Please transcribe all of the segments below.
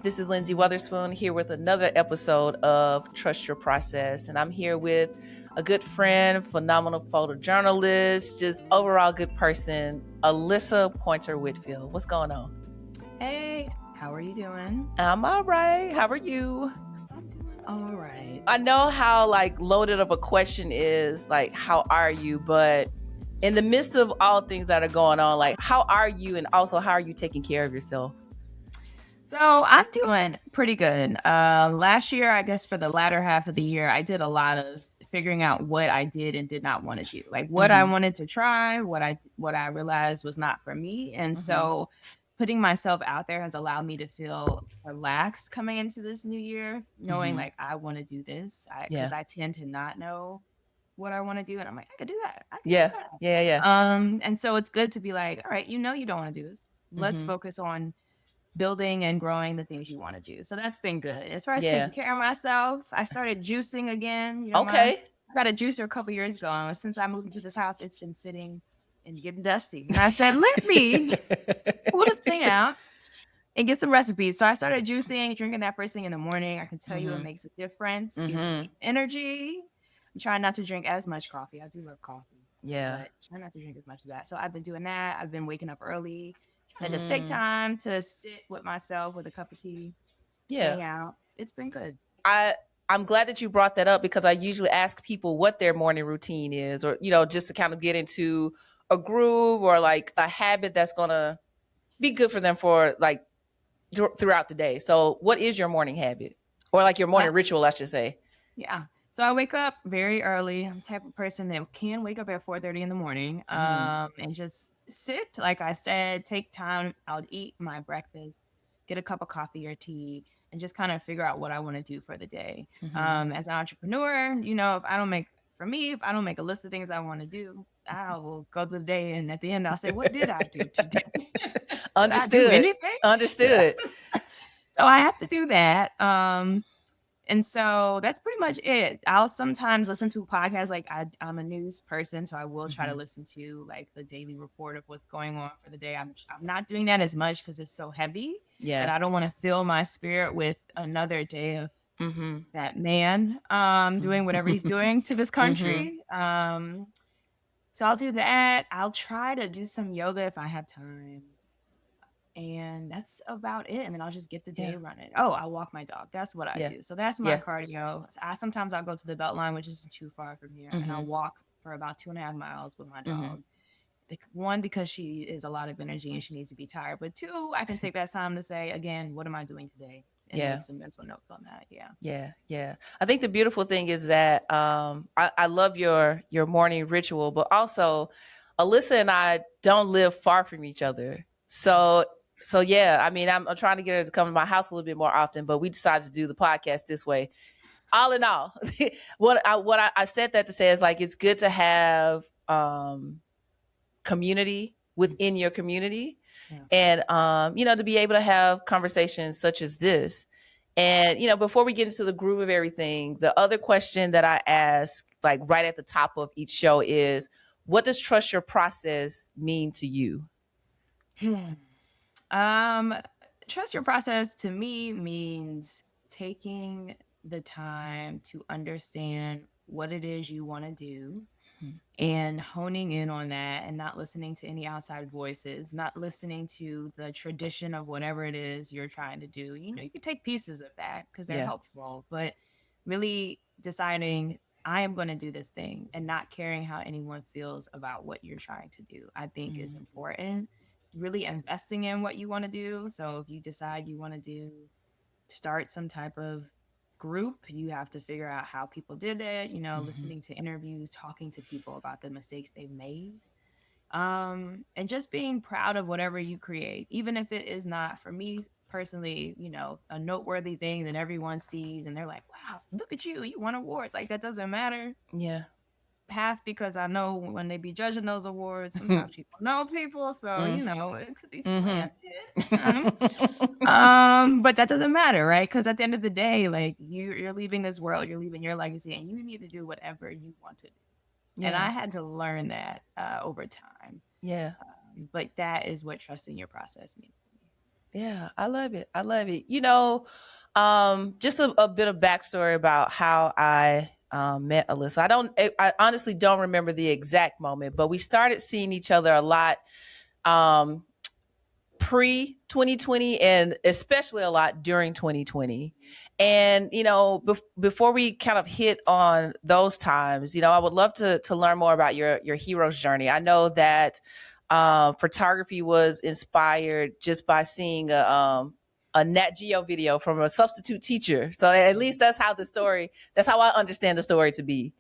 This is Lynsey Weatherspoon here with another episode of Trust Your Process. And I'm here with a good friend, phenomenal photojournalist, just overall good person, Alyssa Pointer Whitfield. What's going on? Hey, how are you doing? I'm all right. How are you? I'm doing all right. I know how loaded of a question is, how are you? But in the midst of all things that are going on, how are you? And also, how are you taking care of yourself? So I'm doing pretty good. Last year, I guess for the latter half of the year, I did a lot of figuring out what I did and did not want to do, like what I wanted to try, what I realized was not for me, and so putting myself out there has allowed me to feel relaxed coming into this new year, knowing like I want to do this, because I tend to not know what I want to do, and I'm like, I could do that. I could do that. Yeah. And so it's good to be like, all right, you don't want to do this. Let's focus on building and growing the things you want to do. So that's been good. As far as taking care of myself, I started juicing again. I got a juicer a couple years ago, and since I moved into this house, it's been sitting and getting dusty. And I said, let me pull this thing out and get some recipes. So I started juicing, drinking that first thing in the morning. I can tell you it makes a difference. Gives me energy. I'm trying not to drink as much coffee. I do love coffee. Yeah. But try not to drink as much of that. So I've been doing that. I've been waking up early. I just take time to sit with myself with a cup of tea. Hang out. It's been good. I'm glad that you brought that up, because I usually ask people what their morning routine is, or, just to kind of get into a groove or a habit that's going to be good for them for throughout the day. So what is your morning habit, or your morning ritual, I should say? Yeah. So I wake up very early. I'm the type of person that can wake up at 4:30 in the morning and just sit. Like I said, take time. I'll eat my breakfast, get a cup of coffee or tea, and just kind of figure out what I want to do for the day. As an entrepreneur, if I don't make a list of things I want to do, I will go through the day, and at the end, I'll say, what did I do today? Understood. Did I do anything? Understood. So I have to do that. And so that's pretty much it. I'll sometimes listen to a podcast. I'm a news person, so I will try to listen to the daily report of what's going on for the day. I'm not doing that as much because it's so heavy. Yeah. But I don't want to fill my spirit with another day of that man doing whatever he's doing to this country. So I'll do that. I'll try to do some yoga if I have time. And that's about it. And then I'll just get the day running. Oh, I'll walk my dog. That's what I do. So that's my cardio. Sometimes I'll go to the Beltline, which isn't too far from here, and I'll walk for about 2.5 miles with my dog. One, because she is a lot of energy and she needs to be tired. But two, I can take that time to say, again, what am I doing today? And make some mental notes on that. Yeah. I think the beautiful thing is that I love your morning ritual, but also Alyssa and I don't live far from each other. So yeah, I mean, I'm trying to get her to come to my house a little bit more often, but we decided to do the podcast this way. All in all, what I said that to say is it's good to have community within your community, and to be able to have conversations such as this. And before we get into the groove of everything, the other question that I ask right at the top of each show is, what does trust your process mean to you? Trust your process to me means taking the time to understand what it is you want to do and honing in on that, and not listening to any outside voices, not listening to the tradition of whatever it is you're trying to do. You can take pieces of that because they're helpful, but really deciding, I am going to do this thing, and not caring how anyone feels about what you're trying to do, I think is important. Really investing in what you want to do. So if you decide you want to start some type of group, you have to figure out how people did it, listening to interviews, talking to people about the mistakes they've made, and just being proud of whatever you create, even if it is not, for me personally, a noteworthy thing that everyone sees and they're like, wow, look at you won awards. That doesn't matter. Half because I know when they be judging those awards, sometimes people know people, so it could be slanted. But that doesn't matter, right? Because at the end of the day, you're leaving this world, you're leaving your legacy, and you need to do whatever you want to do. And I had to learn that over time. But that is what trusting your process means to me. Yeah, I love it. I love it. Just a bit of backstory about how I met Alyssa. I honestly don't remember the exact moment, but we started seeing each other a lot um, pre 2020 and especially a lot during 2020. And, before we kind of hit on those times, I would love to learn more about your hero's journey. I know that photography was inspired just by seeing a Nat Geo video from a substitute teacher. So at least that's how I understand the story to be.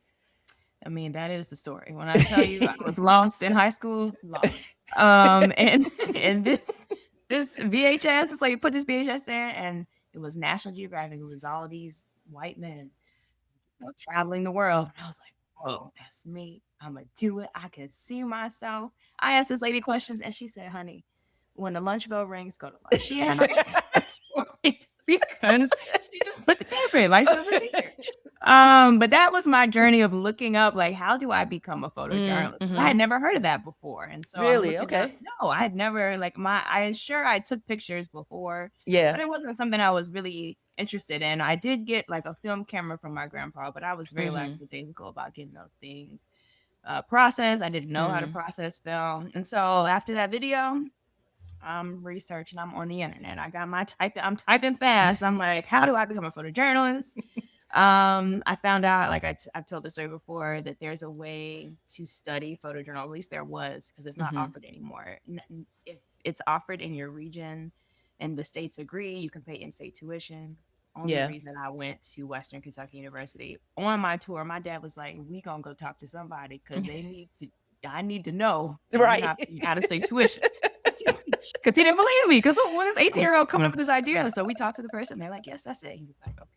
I mean, that is the story. When I tell you I was lost in high school, lost. And and this VHS, it's like you put this VHS in, and it was National Geographic. It was all these white men, traveling the world. And I was like, oh, that's me. I'm gonna do it. I can see myself. I asked this lady questions, and she said, "Honey, when the lunch bell rings, go to lunch." She had no answers for me because she just put the tape in like she was a teacher. But that was my journey of looking up, like, how do I become a photojournalist? Mm-hmm. I had never heard of that before, and so I'm Really? looking up. Okay. No, I had never I'm sure I took pictures before, Yeah. but it wasn't something I was really interested in. I did get like a film camera from my grandpa, but I was very lackadaisical about getting those things processed. I didn't know how to process film, and so after that video, I'm researching. I'm on the internet. I got my I'm typing fast. I'm like, how do I become a photojournalist? I found out, like I've told this story before, that there's a way to study photojournalism. At least there was, because it's not offered anymore. If it's offered in your region and the states agree, you can pay in-state tuition. Only reason I went to Western Kentucky University on my tour, my dad was like, "We gonna go talk to somebody because I need to know that you're not paying out-of-state tuition." Because he didn't believe me. Because when this 18-year-old coming up with this idea, so we talked to the person. They're like, "Yes, that's it." He was like, "Okay."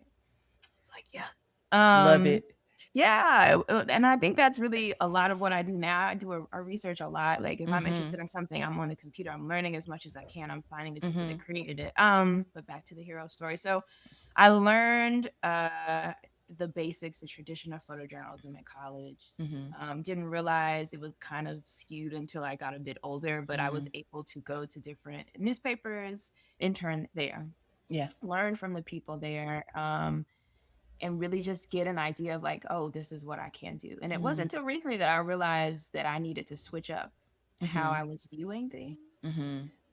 It's like, yes. Love it. Yeah, and I think that's really a lot of what I do now. I do a research a lot. Like if I'm interested in something, I'm on the computer. I'm learning as much as I can. I'm finding the people that created it. But back to the hero story. So I learned the basics, the tradition of photojournalism in college. Didn't realize it was kind of skewed until I got a bit older, but I was able to go to different newspapers, intern there. Yeah. Learn from the people there. And really just get an idea of like, oh, this is what I can do. And it wasn't until recently that I realized that I needed to switch up how I was viewing things.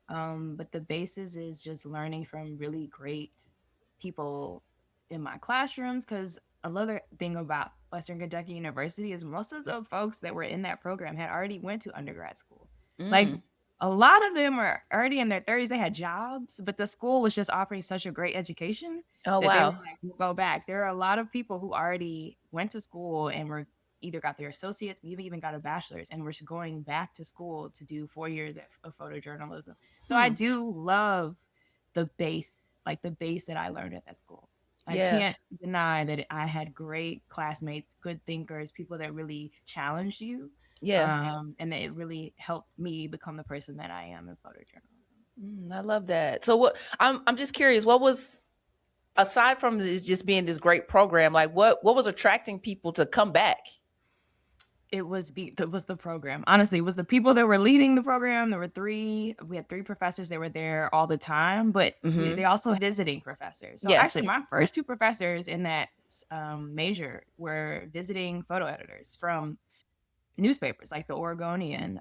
But the basis is just learning from really great people in my classrooms. Because another thing about Western Kentucky University is most of the folks that were in that program had already went to undergrad school. Like a lot of them were already in their 30s. They had jobs, but the school was just offering such a great education that they were like, we'll go back. There are a lot of people who already went to school and were either got their associates, maybe even got a bachelor's, and we're going back to school to do 4 years of photojournalism. So I do love the base that I learned at that school. I can't deny that I had great classmates, good thinkers, people that really challenged you. And it really helped me become the person that I am in photojournalism. I love that. So what I'm just curious, what was, aside from this just being this great program, like what was attracting people to come back? It was the program. Honestly, it was the people that were leading the program. We had 3 professors that were there all the time, but they also had visiting professors. So actually my first 2 professors in that major were visiting photo editors from newspapers like the Oregonian.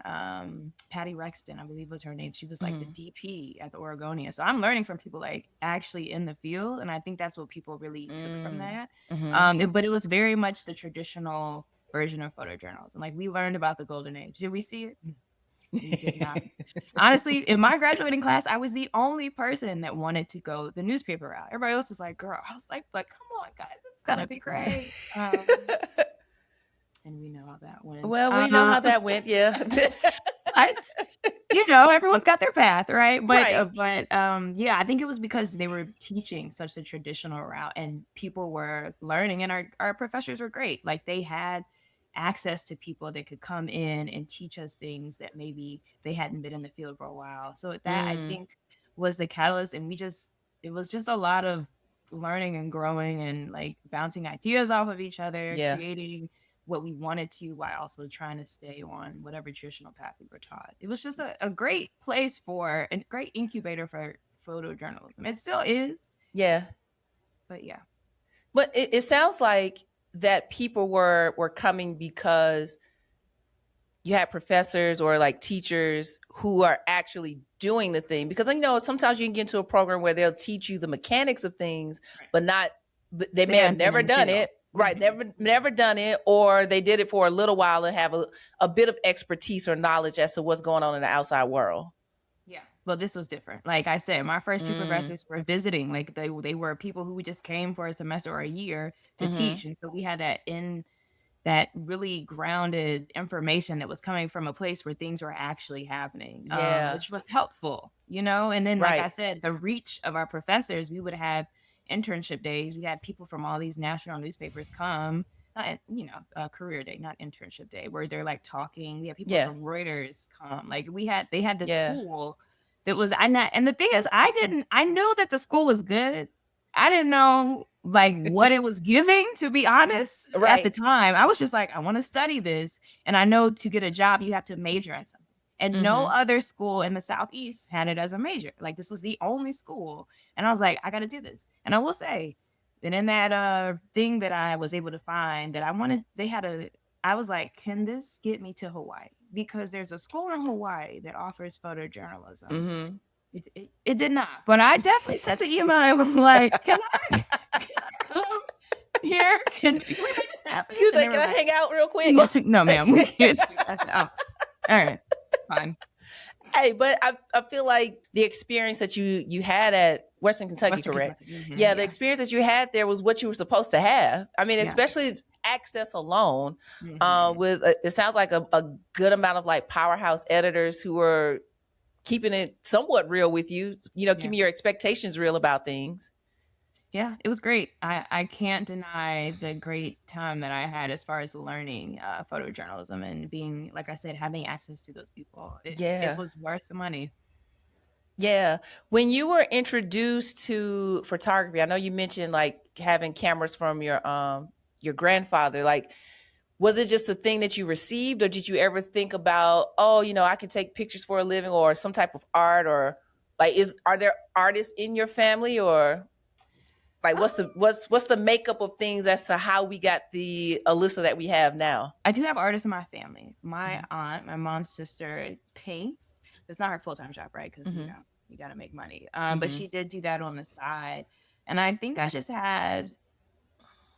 Patty Rexton, I believe was her name. She was like the DP at the Oregonian. So I'm learning from people like actually in the field, and I think that's what people really took from that. But it was very much the traditional version of photojournalism. Like we learned about the golden age. Did we see it? We did not. Honestly, in my graduating class, I was the only person that wanted to go the newspaper route. Everybody else was like, "Girl," I was like, "But come on, guys, it's gonna be great." And we know how that went. Well, we know how that went. Yeah. Everyone's got their path, right? But yeah, I think it was because they were teaching such a traditional route, and people were learning, and our professors were great. Like they had access to people that could come in and teach us things that maybe they hadn't been in the field for a while. So that I think was the catalyst, and it was just a lot of learning and growing and like bouncing ideas off of each other, creating what we wanted to while also trying to stay on whatever traditional path we were taught. It was just a great place a great incubator for photojournalism. It still is. Yeah. But yeah. But it sounds like that people were coming because you had professors or like teachers who are actually doing the thing. Because, you know, sometimes you can get into a program where they'll teach you the mechanics of things, but they may have never done it. Right. Never done it, or they did it for a little while and have a bit of expertise or knowledge as to what's going on in the outside world. Yeah. Well, this was different. Like I said, my first two professors were visiting. Like they were people who just came for a semester or a year to teach. And so we had that really grounded information that was coming from a place where things were actually happening, which was helpful, you know? And then, like I said, the reach of our professors, we would have internship days. We had people from all these national newspapers come, career day, not internship day, where they're like talking. We had people from Reuters come. Like they had this pool that was, and the thing is, I knew that the school was good. I didn't know like what it was giving, to be honest. At the time, I was just like, I want to study this. And I know to get a job, you have to major in something. And no other school in the Southeast had it as a major. Like this was the only school. And I was like, I got to do this. And I will say that in that thing that I was able to find that I wanted, I was like, can this get me to Hawaii? Because there's a school in Hawaii that offers photojournalism. It did not, but I definitely sent the email and was like, can I come here? Can we make this happen? You was like, can I hang out real quick? No, ma'am, we can't do that. I said, oh, all right, fine. Hey, but I feel like the experience that you had at Western Kentucky, correct? Yeah, the experience that you had there was what you were supposed to have. I mean, especially access alone, with it sounds like a good amount of like powerhouse editors who were keeping it somewhat real with you, keeping your expectations real about things. Yeah, it was great. I can't deny the great time that I had as far as learning photojournalism and being, like I said, having access to those people. It was worth the money. Yeah. When you were introduced to photography, I know you mentioned like having cameras from your grandfather. Like, was it just a thing that you received, or did you ever think about, I can take pictures for a living, or some type of art, or like, are there artists in your family, or like what's the makeup of things as to how we got the Alyssa that we have now? I do have artists in my family. My aunt, my mom's sister, paints. It's not her full-time job, right? Because you got to make money. But she did do that on the side, and I think I just had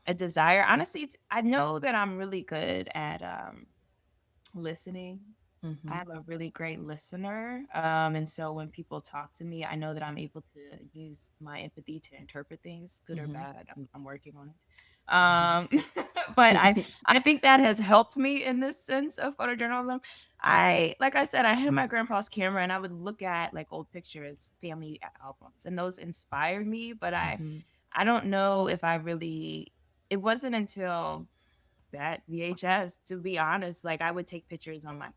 a desire. Honestly, I know that I'm really good at listening. I'm a really great listener. And so when people talk to me, I know that I'm able to use my empathy to interpret things, good or bad. I'm working on it. But I think that has helped me in this sense of photojournalism. Like I said, I had my grandpa's camera and I would look at like old pictures, family albums, and those inspired me. But I don't know if I really, it wasn't until that VHS, to be honest, like I would take pictures on my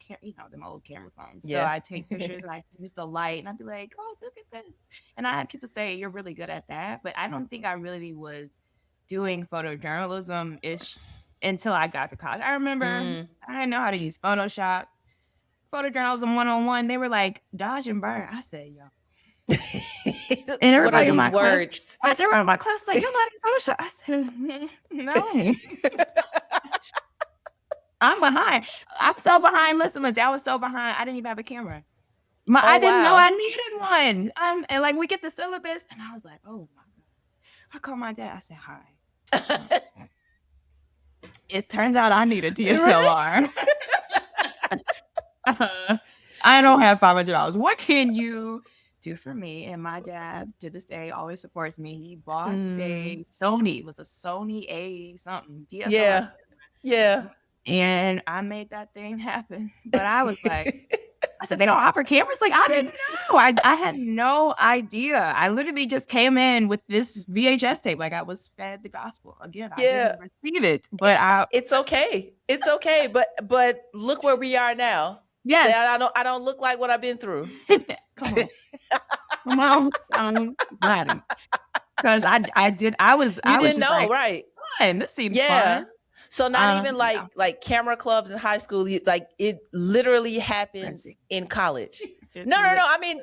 them old camera phones. So I take pictures and I use the light and I'd be like, oh, look at this. And I had people say, you're really good at that. But I don't think I really was doing photojournalism-ish until I got to college. I remember I didn't know how to use Photoshop. Photojournalism 101, they were like, dodge and burn. I said, yo. And everybody in my class, everyone in my class like, you're not in Photoshop. I said, no. I'm behind. I'm so behind. Listen, I was so behind. I didn't even have a camera. I didn't know I needed one. And like we get the syllabus, and I was like, oh my God. I called my dad. I said, hi. It turns out I need a DSLR. I don't have $500. What can you do for me? And my dad, to this day, always supports me. He bought a Sony. It was a Sony A something DSLR. Yeah. And I made that thing happen. But I was like, I said, they don't offer cameras? Like, I didn't know. I had no idea. I literally just came in with this VHS tape. Like, I was fed the gospel. Again, I didn't receive it. But it's okay. It's okay. But look where we are now. Yes. I don't look like what I've been through. Come on. Come on. I'm glad. Because I was didn't know, like, right? Fun. This seems fun. So not even like camera clubs in high school, like it literally happened in college. No. I mean,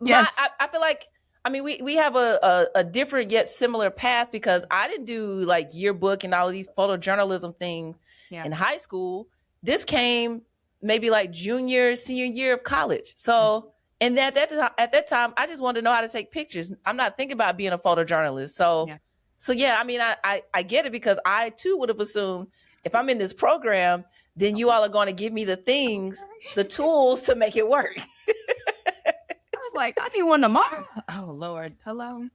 yes. I feel like I mean, we have a different yet similar path because I didn't do like yearbook and all of these photojournalism things in high school. This came maybe like junior, senior year of college. So, and at that time, I just wanted to know how to take pictures. I'm not thinking about being a photojournalist. So yeah, I mean, I get it because I too would have assumed if I'm in this program, then you all are going to give me the things, the tools to make it work. I was like, I need one tomorrow. Oh Lord, hello.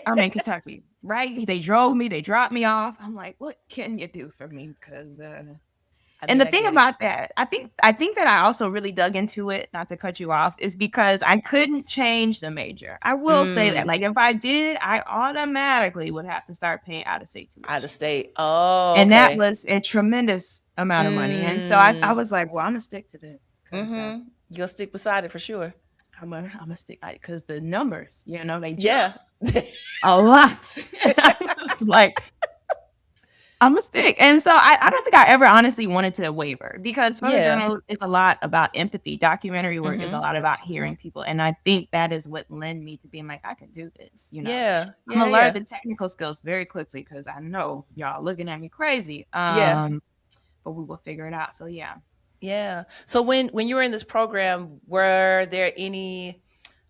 I'm in Kentucky, right? They drove me, they dropped me off. I'm like, what can you do for me? Because and the thing about that, I think that I also really dug into it, not to cut you off, is because I couldn't change the major. I will say that. Like if I did, I automatically would have to start paying out of state tuition. Out of state. Oh, and that was a tremendous amount of money. And so I was like, well, I'm gonna stick to this. You'll stick beside it for sure. I'm gonna stick because the numbers, they jumped a lot. I was like, I'm gonna stick. And so I don't think I ever honestly wanted to waver because photojournalism is a lot about empathy. Documentary work is a lot about hearing people. And I think that is what led me to being like, I can do this. I'm gonna learn the technical skills very quickly because I know y'all looking at me crazy. But we will figure it out. So yeah. Yeah. So when you were in this program, were there any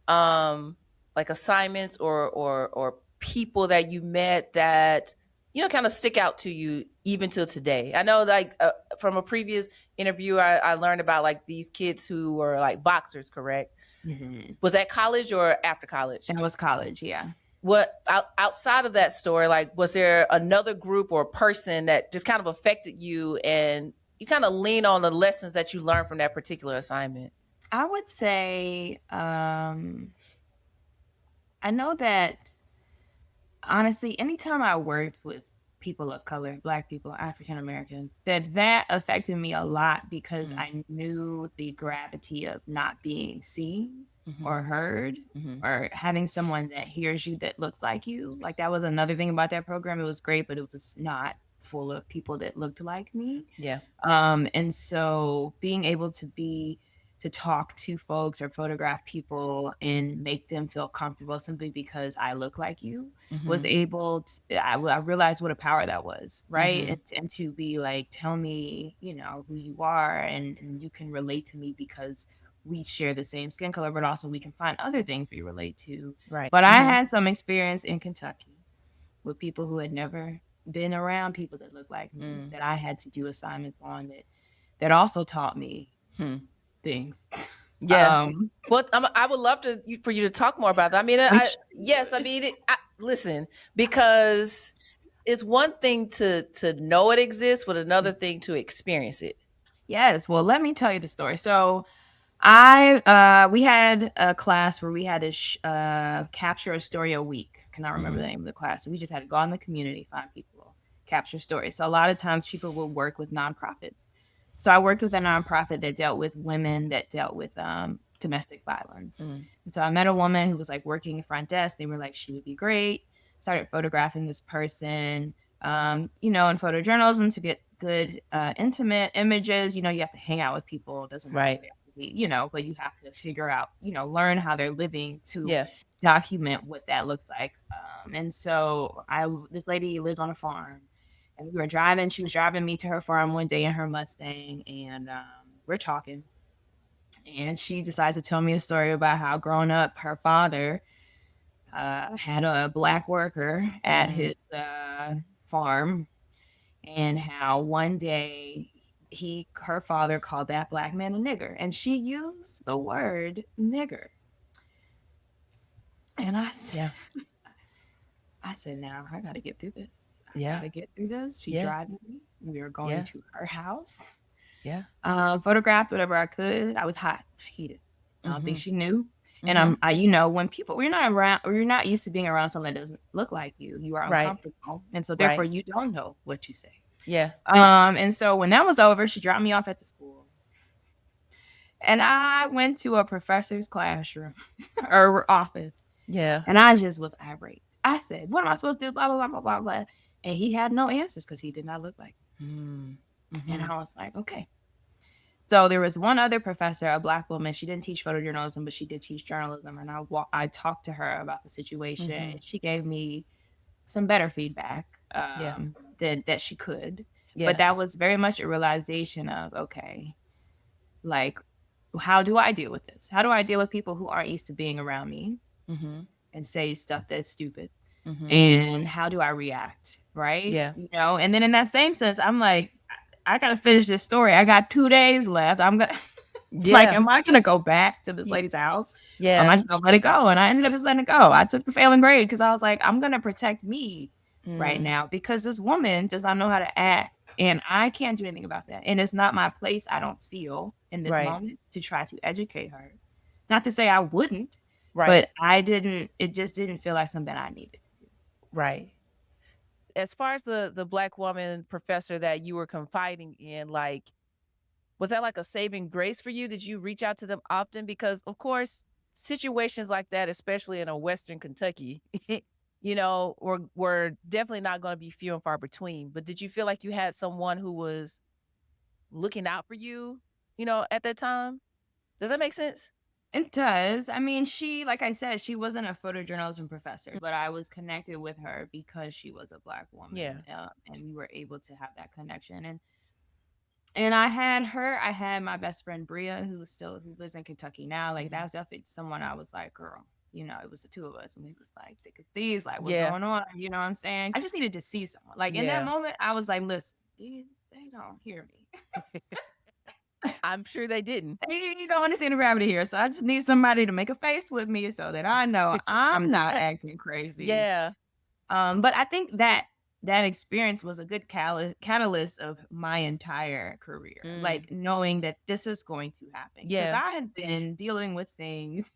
like assignments or people that you met that kind of stick out to you even till today? I know like from a previous interview I learned about like these kids who were like boxers, correct? Was that college or after college? That was college, yeah. What outside of that story, like was there another group or person that just kind of affected you and you kind of lean on the lessons that you learned from that particular assignment? I would say, I know that honestly, anytime I worked with people of color, Black people, African Americans, that affected me a lot because I knew the gravity of not being seen or heard or having someone that hears you that looks like you. Like that was another thing about that program. It was great, but it was not full of people that looked like me. Yeah. And so being able to talk to folks or photograph people and make them feel comfortable simply because I look like you was able to, I realized what a power that was, right? And to be like, tell me, who you are and you can relate to me because we share the same skin color, but also we can find other things we relate to. Right. But I had some experience in Kentucky with people who had never been around people that look like me that I had to do assignments on that also taught me things. Yeah. Well, I would love for you to talk more about that. I mean, yes. I mean, listen, because it's one thing to know it exists, but another thing to experience it. Yes. Well, let me tell you the story. So we had a class where we had to capture a story a week. I cannot remember the name of the class. So we just had to go out in the community, find people, capture stories. So a lot of times people will work with nonprofits. So I worked with a nonprofit that dealt with women that dealt with domestic violence. And so I met a woman who was like working front desk. They were like, she would be great. Started photographing this person. In photojournalism to get good intimate images, you have to hang out with people. It doesn't necessarily but you have to figure out, learn how they're living to document what that looks like. And so this lady lived on a farm and we were driving. She was driving me to her farm one day in her Mustang and we're talking. And she decides to tell me a story about how growing up, her father had a Black worker at his farm and how one day her father called that Black man a nigger, and she used the word nigger. And I said, now I got to get through this. I got to get through this. She's driving me. We were going to her house. Photographed whatever I could. I was heated. I don't think she knew. And when people, you're not used to being around someone that doesn't look like you. You are uncomfortable, and so therefore you don't know what you say. Yeah. And so when that was over, she dropped me off at the school. And I went to a professor's classroom or office. Yeah. And I just was irate. I said, what am I supposed to do? Blah, blah, blah, blah, blah, blah. And he had no answers because he did not look like me. And I was like, okay. So there was one other professor, a Black woman. She didn't teach photojournalism, but she did teach journalism. And I talked to her about the situation, and she gave me some better feedback Yeah. that she could. Yeah. But that was very much a realization of, okay, like, how do I deal with this? How do I deal with people who aren't used to being around me and say stuff that's stupid? And how do I react? Right? Yeah. You know, and then in that same sense, I'm like, I gotta finish this story. I got 2 days left. I'm gonna like, am I gonna go back to this lady's house? Yeah. I just gonna let it go? And I ended up just letting it go. I took the failing grade because I was like, I'm gonna protect me right now because this woman does not know how to act. And I can't do anything about that. And it's not my place, I don't feel, in this moment to try to educate her. Not to say I wouldn't, but it just didn't feel like something I needed to do. Right. As far as the Black woman professor that you were confiding in, like, was that like a saving grace for you? Did you reach out to them often? Because of course, situations like that, especially in a Western Kentucky, you know, were definitely not going to be few and far between. But did you feel like you had someone who was looking out for you, you know, at that time? Does that make sense? It does. I mean, like I said, she wasn't a photojournalism professor, but I was connected with her because she was a Black woman. Yeah. And we were able to have that connection. And I had my best friend Bria, who lives in Kentucky now. Like, that was definitely someone I was like, girl, you know, it was the two of us, and we was like thick as thieves, like, what's going on? You know what I'm saying? I just needed to see someone. Like, in that moment, I was like, listen, they don't hear me. I'm sure they didn't. You don't understand the gravity here, so I just need somebody to make a face with me so that I know I'm not acting crazy. Yeah. But I think that experience was a good catalyst of my entire career. Like, knowing that this is going to happen. Because I had been dealing with things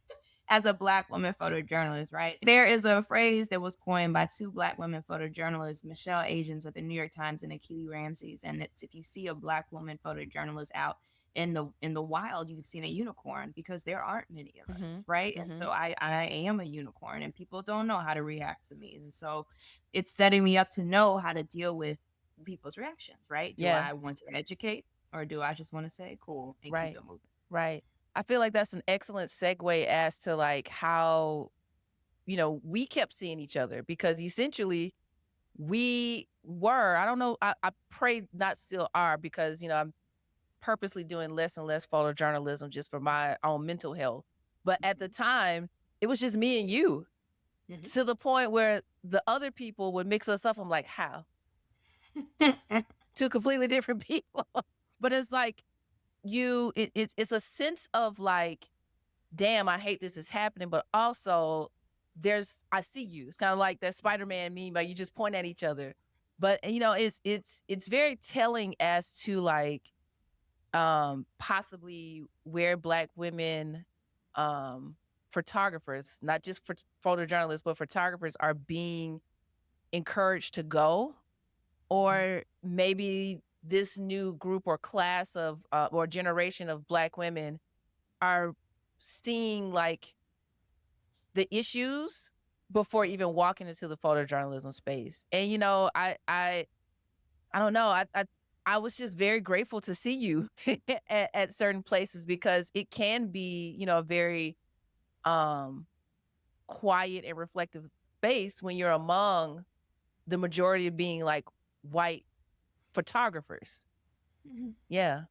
as a Black woman photojournalist, right? There is a phrase that was coined by 2 Black women photojournalists, Michelle Agents of the New York Times and Akili Ramses. And it's, if you see a Black woman photojournalist out in the wild, you've seen a unicorn, because there aren't many of us, right? And so I am a unicorn, and people don't know how to react to me. And so it's setting me up to know how to deal with people's reactions, right? Do I want to educate, or do I just want to say cool and keep it moving? Right. I feel like that's an excellent segue as to like how, you know, we kept seeing each other, because essentially we were, I don't know, I pray not still are, because, you know, I'm purposely doing less and less photojournalism just for my own mental health. But at the time, it was just me and you, to the point where the other people would mix us up. I'm like, how? Two completely different people. But it's like, it's a sense of like, damn, I hate this is happening, but also I see you. It's kind of like that Spider-Man meme, like you just point at each other. But you know, it's very telling as to like, possibly where Black women, photographers, not just for photojournalists, but photographers, are being encouraged to go, or maybe this new group or class of, or generation of Black women are seeing like the issues before even walking into the photojournalism space. And, you know, I don't know. I was just very grateful to see you at certain places, because it can be, you know, a very quiet and reflective space when you're among the majority of being like white photographers. Yeah.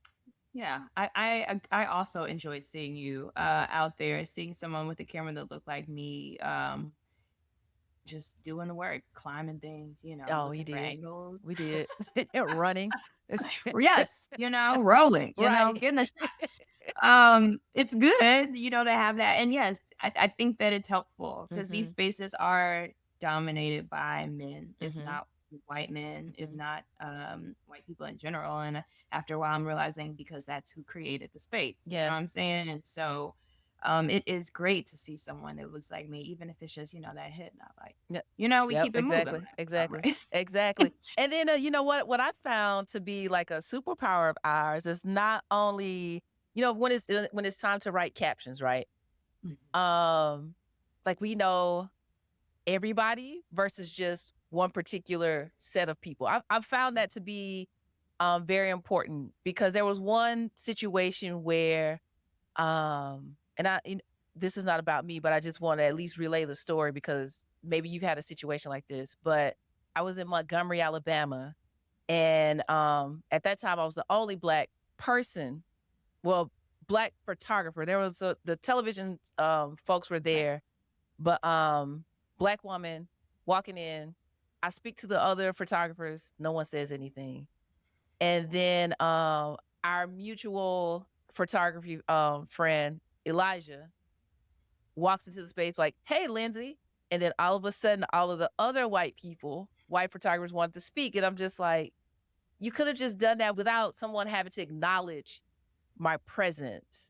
Yeah, I also enjoyed seeing you out there, seeing someone with a camera that looked like me, just doing the work, climbing things, you know, Oh, you looking for did. angles. We did. Running. Yes, you know, rolling, you know, Right. getting a shot. It's good, you know, to have that. And yes, I think that it's helpful because these spaces are dominated by men, if not white men, if not white people in general. And after a while, I'm realizing, because that's who created the space. You know what I'm saying? And so it is great to see someone that looks like me, even if it's just, you know, that head nod, like, you know, we keep it moving. Exactly. Exactly. And then, you know, what I found to be like a superpower of ours is not only, you know, when it's time to write captions, right? Like, we know everybody versus just one particular set of people. I've found that to be very important, because there was one situation where, and this is not about me, but I just want to at least relay the story, because maybe you've had a situation like this. But I was in Montgomery, Alabama, and at that time I was the only Black person, well, Black photographer. There was the television folks were there, but Black woman walking in. I speak to the other photographers. No one says anything. And then our mutual photography friend, Elijah, walks into the space like, "Hey, Lynsey." And then all of a sudden, all of the other white photographers wanted to speak. And I'm just like, you could have just done that without someone having to acknowledge my presence.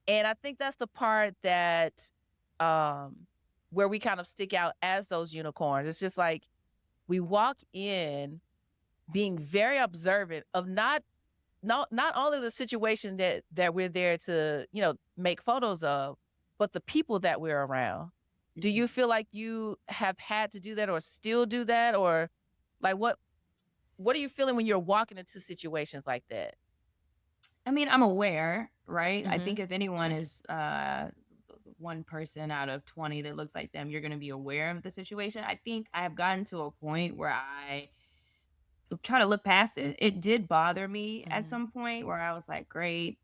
And I think that's the part that where we kind of stick out as those unicorns. It's just like, we walk in being very observant of not only the situation that we're there to, make photos of, but the people that we're around. Do you feel like you have had to do that, or still do that, or like what are you feeling when you're walking into situations like that? I mean, I'm aware, right? I think if anyone is one person out of 20 that looks like them, you're going to be aware of the situation. I think I have gotten to a point where I try to look past it. It did bother me at some point where I was like, great,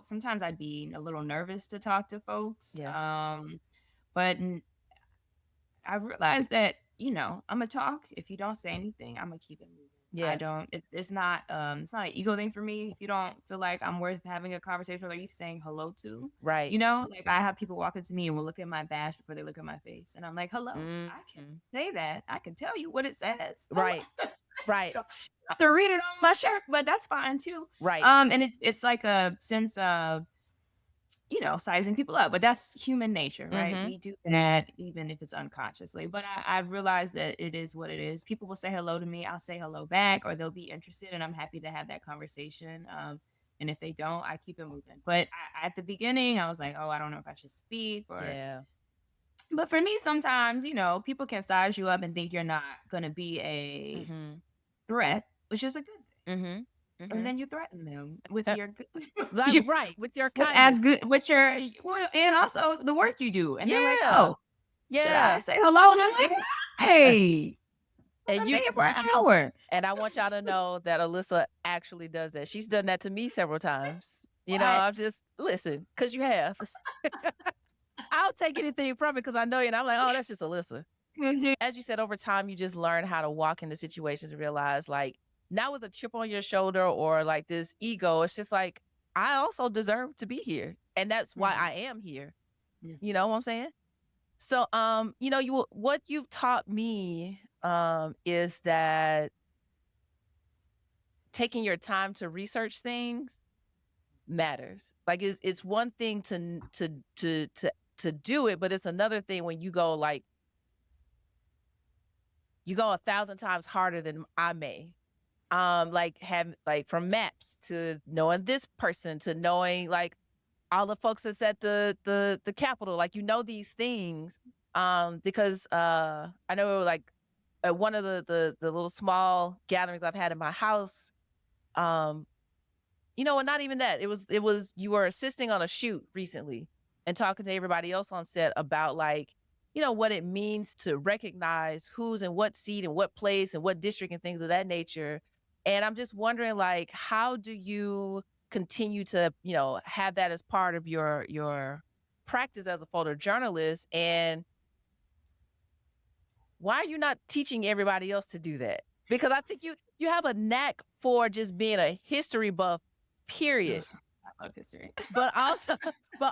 sometimes I'd be a little nervous to talk to folks. But I realized that, I'm gonna talk. If you don't say anything, I'm gonna keep it moving. Yeah. I don't. It's not an ego thing for me. If you don't feel like I'm worth having a conversation, or you saying hello to, Right. like I have people walk into me and will look at my badge before they look at my face, and I'm like, hello. I can say that. I can tell you what it says. Right. Right. You don't have to read it on my shirt, but that's fine too. Right. And it's like a sense of, sizing people up, but that's human nature, right? We do that even if it's unconsciously. But I realize that it is what it is. People will say hello to me, I'll say hello back, or they'll be interested, and I'm happy to have that conversation. And if they don't, I keep it moving. But at the beginning, I was like, oh, I don't know if I should speak, or But for me, sometimes, people can size you up and think you're not going to be a threat, which is a good thing. And then you threaten them with your right, with your kindness. as good with your and also the work you do. And they're like, oh, should I say hello? And I'm like, hey. And you for an hour. And I want y'all to know that Alyssa actually does that. She's done that to me several times. I'm just listen, because you have. I'll take anything from it because I know you, and I'm like, oh, that's just Alyssa. As you said, over time, you just learn how to walk into situations and realize, like, not with a chip on your shoulder or like this ego. It's just like, I also deserve to be here, and that's why I am here. You know what I'm saying? So, what you've taught me is that taking your time to research things matters. Like, it's one thing to do it, but it's another thing when you go 1,000 times harder than I may. From maps to knowing this person to knowing like all the folks that's at the Capitol, like, these things, because I know, like, at one of the little small gatherings I've had in my house, and not even that, it was you were assisting on a shoot recently and talking to everybody else on set about, like, what it means to recognize who's in what seat and what place and what district and things of that nature. And I'm just wondering, like, how do you continue to, have that as part of your practice as a photojournalist? And why are you not teaching everybody else to do that? Because I think you have a knack for just being a history buff, period. I love history. But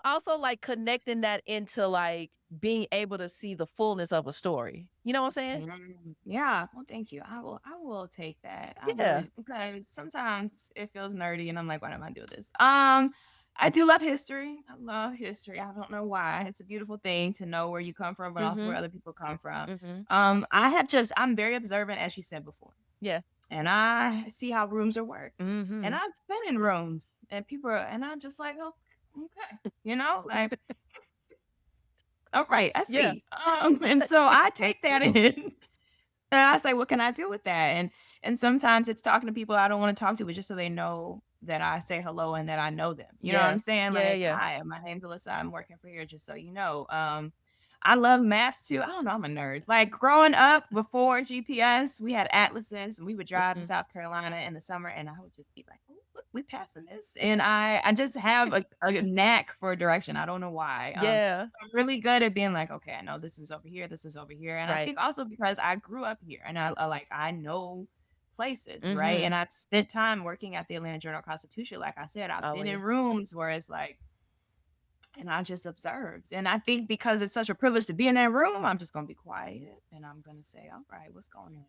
also like connecting that into like being able to see the fullness of a story. You know what I'm saying? Yeah. Well, thank you. I will take that. Because sometimes it feels nerdy and I'm like, why am I doing this? I do love history. I love history. I don't know why. It's a beautiful thing to know where you come from, but also where other people come from. I'm very observant, as you said before. Yeah. And I see how rooms are worked. And I've been in rooms and and I'm just like, oh, okay. Like, all right, I see. And so I take that in. And I say, what can I do with that? And sometimes it's talking to people I don't want to talk to, but just so they know that I say hello and that I know them. You know what I'm Yeah. saying? Yeah. Like, Yeah. hi, my name's Alyssa. I'm working for here, just so you know. I love maps too. I don't know, I'm a nerd. Like growing up before GPS, we had atlases and we would drive to Mhm. South Carolina in the summer, and I would just be like, oh, look, we passing this. And I just have a knack for direction. I don't know why. Yeah. So I'm really good at being like, okay, I know this is over here, this is over here. And I Right. think also because I grew up here and I know places, right? Mhm. And I've spent time working at the Atlanta Journal-Constitution. Like I said, I've Oh been yeah. in rooms where it's like, and I just observed. And I think because it's such a privilege to be in that room, I'm just gonna be quiet and I'm gonna say, all right, what's going on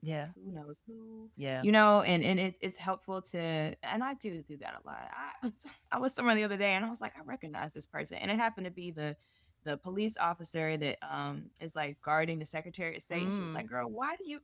Yeah. here? Who knows who? Yeah. You know, and it's helpful to, and I do that a lot. I was somewhere the other day and I was like, I recognize this person. And it happened to be the police officer that is like guarding the Secretary of State. And she was like, girl, why do you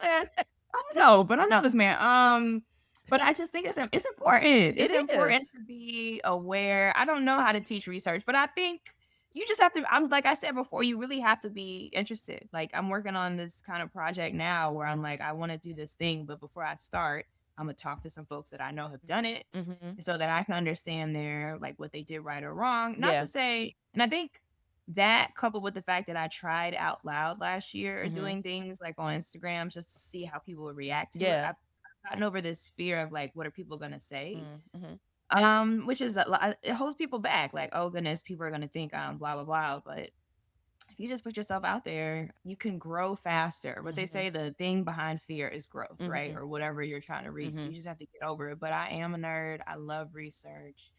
I don't know, but I know this man. But I just think it's important. It's It important is. to be aware. I don't know how to teach research, but I think you just have to. I'm like I said before, you really have to be interested. Like I'm working on this kind of project now where I'm like, I want to do this thing, but before I start, I'm gonna talk to some folks that I know have done it, Mhm. so that I can understand their like what they did right or wrong. Not Yeah. to say, and I think that coupled with the fact that I tried out loud last year Mhm. doing things like on Instagram just to see how people would react to it. Yeah. I've gotten over this fear of like, what are people gonna say? Mhm. Which is it holds people back. Like, oh goodness, people are gonna think I'm blah blah blah. But if you just put yourself out there, you can grow faster. What they Mhm. say, the thing behind fear is growth, right? Mhm. Or whatever you're trying to reach. So you Mhm. just have to get over it. But I am a nerd. I love research.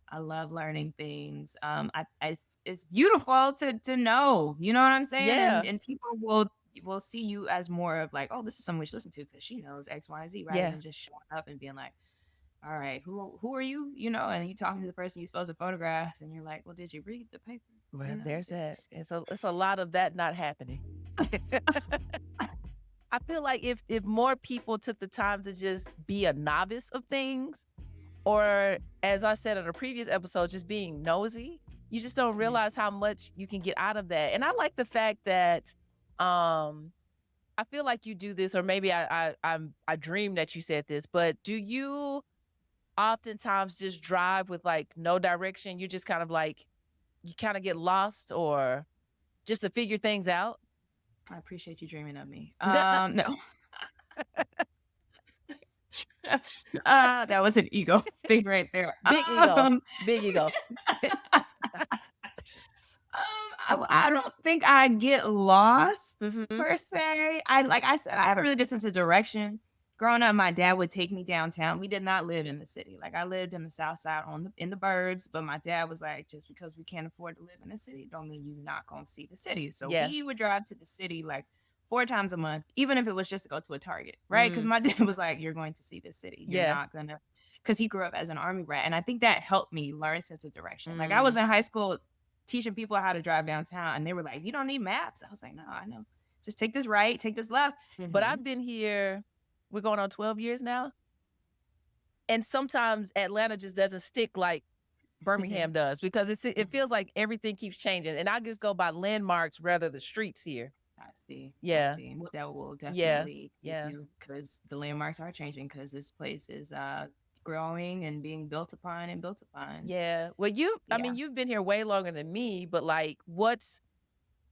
I love learning things. It's beautiful to know. You know what I'm saying? Yeah. And people will see you as more of like, oh, this is someone we should listen to because she knows X, Y, Z, rather Yeah. than just showing up and being like, all right, who are you? You know, and you talking to the person you're supposed to photograph, and you're like, well, did you read the paper? You Well, know, there's that. It's a lot of that not happening. I feel like if more people took the time to just be a novice of things, or as I said in a previous episode, just being nosy, you just don't yeah. realize how much you can get out of that. And I like the fact that um I feel like you do this, or maybe I dream that you said this, but do you oftentimes just drive with like no direction? You just kind of like you kind of get lost or just to figure things out? I appreciate you dreaming of me. No, that was an ego thing right there. Big ego. Big ego. I don't think I get lost Mhm. per se. I like I said, I have a really good sense of direction. Growing up, my dad would take me downtown. We did not live in the city. Like I lived in the South Side in the burbs, but my dad was like, just because we can't afford to live in the city, don't mean you're not gonna see the city. So Yeah. he would drive to the city like 4 times a month, even if it was just to go to a Target, right? Because Mm. my dad was like, you're going to see the city. You're Yeah. not gonna, because he grew up as an army brat, and I think that helped me learn sense of direction. Like I was Mm. in high school teaching people how to drive downtown, and they were like, "You don't need maps." I was like, "No, I know. Just take this right, take this left." But I've been here, we're going on 12 years now, and sometimes Atlanta just doesn't stick like Birmingham does because it feels like everything keeps changing, and I just go by landmarks rather the streets here. I see. I Yeah. see. That will Yeah. definitely give Yeah. you because the landmarks are changing because this place is growing and being built upon and built upon. Yeah. Well, I Yeah. mean, you've been here way longer than me, but like,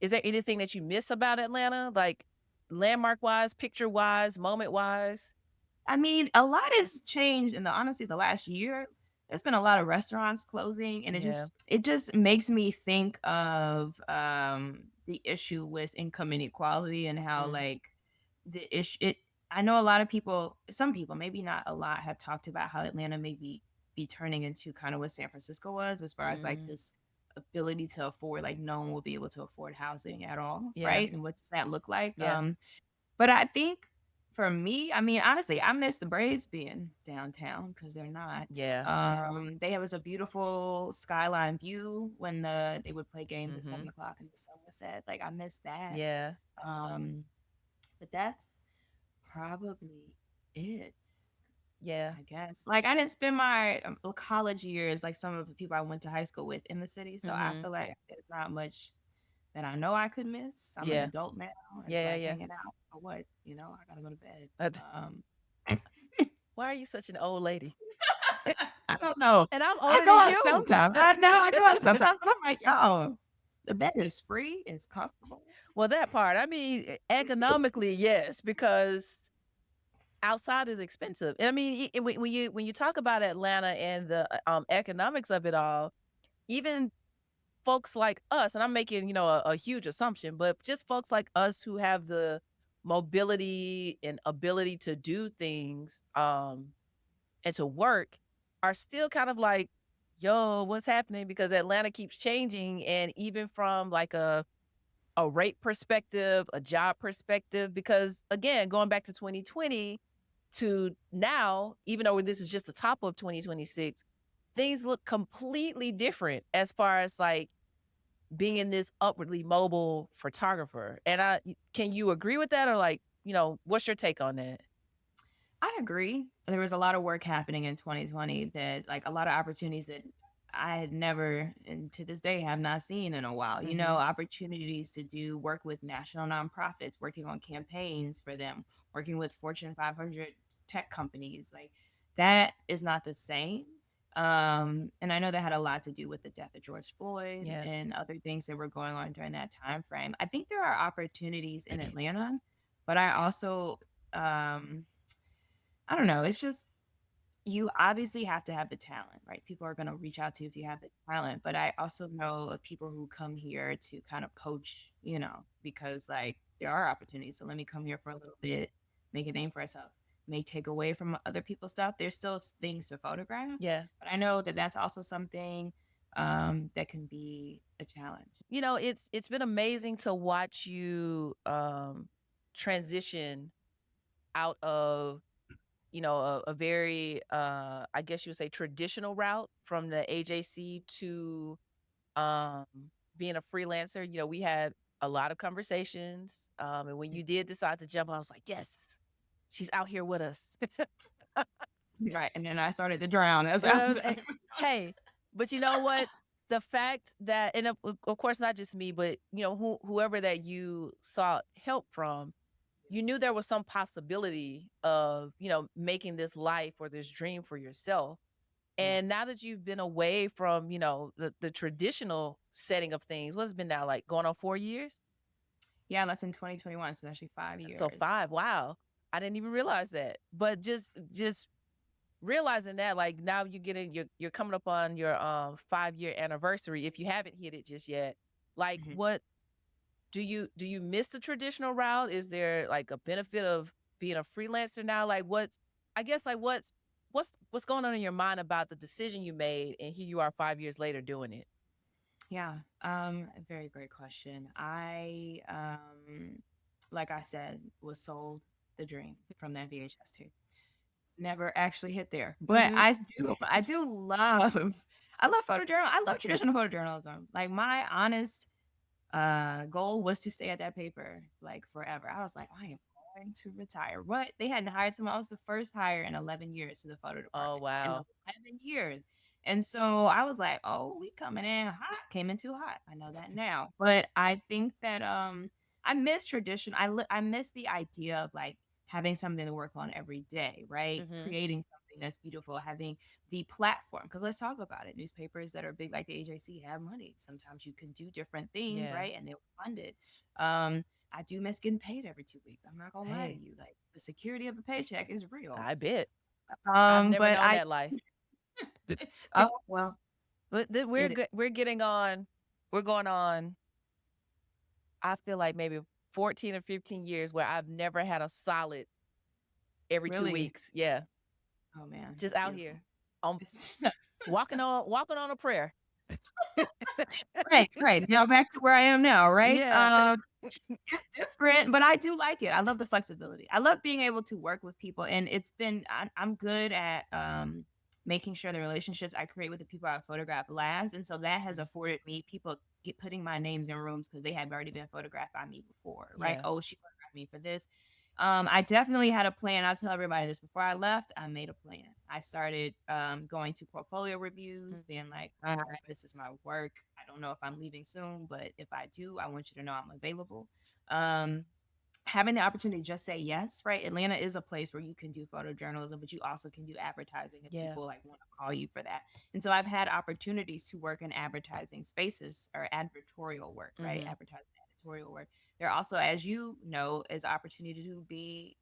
is there anything that you miss about Atlanta? Like landmark wise, picture wise, moment wise? I mean, a lot has changed in the honestly the last year. There's been a lot of restaurants closing, and Yeah. it just makes me think of the issue with income inequality and how Mm. like the issue it I know a lot of people, some people, maybe not a lot, have talked about how Atlanta may be turning into kind of what San Francisco was as far as like Mm. this ability to afford, like no one will be able to afford housing at all, Yeah. right? And what does that look like? Yeah. But I think for me, I mean, honestly, I miss the Braves being downtown because they're not. Yeah. They have a beautiful skyline view when they would play games at Mhm. 7 o'clock in the sun was set. Like I miss that. Yeah. Um, but that's probably it, Yeah. I guess. Like I didn't spend my college years like some of the people I went to high school with in the city, so I Mhm. feel like there's not much that I know I could miss. I'm an Yeah. adult now. It's Yeah, like yeah. hanging out or what, I gotta go to bed. Why are you such an old lady? I don't know. And I'm I older go than out you. sometimes. I know I go out sometimes, but I'm like, yo, the bed is free, it's comfortable. Well, that part. I mean, economically, yes, because outside is expensive. And I mean, when you talk about Atlanta and the economics of it all, even folks like us, and I'm making a huge assumption, but just folks like us who have the mobility and ability to do things and to work are still kind of like, yo, what's happening? Because Atlanta keeps changing, and even from like a rate perspective, a job perspective, because again, going back to 2020 to now, even though this is just the top of 2026, things look completely different as far as like being this upwardly mobile photographer. And can you agree with that, or like, what's your take on that? I agree. There was a lot of work happening in 2020 that, like, a lot of opportunities that I had never, and to this day, have not seen in a while. Opportunities to do work with national nonprofits, working on campaigns for them, working with Fortune 500 tech companies. Like, that is not the same. And I know that had a lot to do with the death of George Floyd Yeah. and other things that were going on during that time frame. I think there are opportunities in Atlanta, but I also, I don't know. It's just, you obviously have to have the talent, right? People are going to reach out to you if you have the talent. But I also know of people who come here to kind of poach, because like there are opportunities. So let me come here for a little bit, make a name for myself. May take away from other people's stuff. There's still things to photograph. Yeah. But I know that that's also something that can be a challenge. It's been amazing to watch you transition out of a very I guess you would say traditional route from the AJC to um being a freelancer. We had a lot of conversations, and when you did decide to jump, I was like, yes, she's out here with us. Right. And then I started to drown as Hey, but you know what? The fact that, and of course, not just me, but whoever that you sought help from, you knew there was some possibility of making this life or this dream for yourself. And now that you've been away from the traditional setting of things, what's it been now, like going on 4 years? Yeah, that's in 2021, so actually 5 years. So 5. Wow, I didn't even realize that. But just realizing that, like, now you're coming up on your 5-year anniversary, if you haven't hit it just yet. Like, what do you miss the traditional route? Is there like a benefit of being a freelancer now? Like, what's going on in your mind about the decision you made, and here you are 5 years later doing it? Yeah, a very great question. I, like I said, was sold the dream from that VHS tape. Never actually hit there, but I love photojournal. I love traditional photojournalism. Like, my honest goal was to stay at that paper like forever. I was like, I am going to retire. What? They hadn't hired someone. I was the first hire in 11 years to the photo department. Oh, wow. In 11 years. And so I was like, oh, we coming in hot. Came in too hot. I know that now. But I think that I miss tradition. I miss the idea of like having something to work on every day, right? Creating something that's beautiful, having the platform. Because let's talk about it. Newspapers that are big like the AJC have money. Sometimes you can do different things, right? And they'll fund it. I do miss getting paid every 2 weeks. I'm not gonna lie to you. Like, the security of a paycheck is real. I bet. I've never known that life. Oh, well, we're going on, I feel like maybe 14 or 15 years where I've never had a solid every 2 weeks. Yeah. Oh man. Just out here walking on a prayer. Right. Back to where I am now, right? Yeah. It's different, but I do like it. I love the flexibility. I love being able to work with people, and I'm good at making sure the relationships I create with the people I photograph last, and so that has afforded me people putting my names in rooms because they have already been photographed by me before, right? Oh, she photographed me for this. I definitely had a plan. I'll tell everybody this. Before I left, I made a plan. I started going to portfolio reviews, being like, all right, this is my work. I don't know if I'm leaving soon, but if I do, I want you to know I'm available. Having the opportunity to just say yes, right? Atlanta is a place where you can do photojournalism, but you also can do advertising if Yeah. people like want to call you for that. And so I've had opportunities to work in advertising spaces or advertorial work, right? Mm-hmm. Advertising advertorial work. There also, as you know, is opportunity to be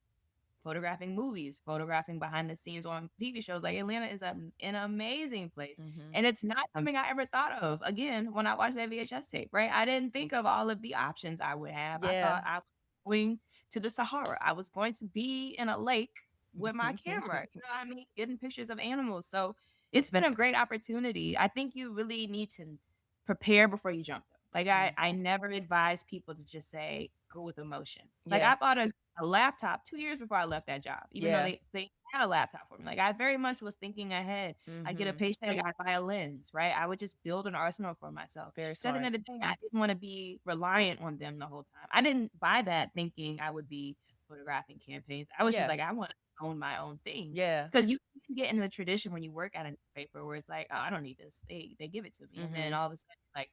photographing movies, photographing behind the scenes on TV shows. Like Atlanta is an amazing place. Mm-hmm. And it's not something I ever thought of. Again, when I watched that VHS tape, right? I didn't think of all of the options I would have. I Yeah. thought I was going to the Sahara. I was going to be in a lake with my camera, you know what I mean? Getting pictures of animals. So it's been a great opportunity. I think you really need to prepare before you jump though. Like I never advise people to just say go with emotion. Like Yeah. I bought a laptop 2 years before I left that job, even though Yeah. they had a laptop for me. Like I very much was thinking ahead. I get a Mm-hmm. paycheck, I buy a lens, right? I would just build an arsenal for myself. Very So at the end smart. of the day, I didn't want to be reliant on them the whole time. I didn't buy that thinking I would be photographing campaigns. I was just Yeah. like, I want to own my own thing. Yeah. Because you can get in the tradition when you work at a newspaper where it's like, oh, I don't need this. They give it to me. And then Mm-hmm. all of a sudden, like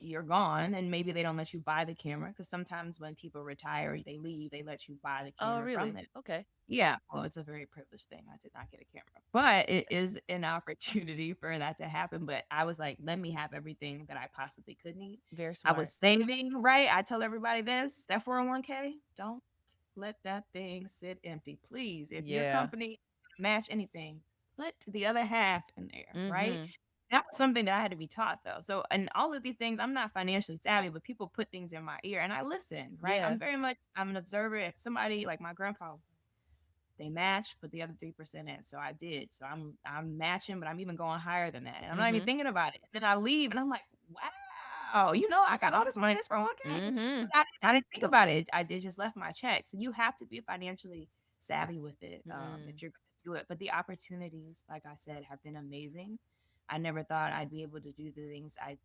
you're gone and maybe they don't let you buy the camera because sometimes when people retire they leave they let you buy the Oh, camera from really? them. Okay. Yeah, well, it's a very privileged thing. I did not get a camera, but it is an opportunity for that to happen. But I was like, let me have everything that I possibly could need. Very I smart. was saving, right? I tell everybody this, that 401k, don't let that thing sit empty, please. If your Yeah. company match anything, put the other half in there, right? Mm-hmm. That was something that I had to be taught though. So, and all of these things, I'm not financially savvy, but people put things in my ear and I listen, right? Yeah. I'm an observer. If somebody like my grandpa, they match, put the other 3% in. So I did. So I'm matching, but I'm even going higher than that. And I'm not even Mm-hmm. thinking about it. Then I leave and I'm like, wow, you know, I got all this money in this 401k. Mm-hmm. Because I didn't think about it. I did just left my check. So you have to be financially savvy with it Mm-hmm. if you're going to do it. But the opportunities, like I said, have been amazing. I never thought I'd be able to do the things I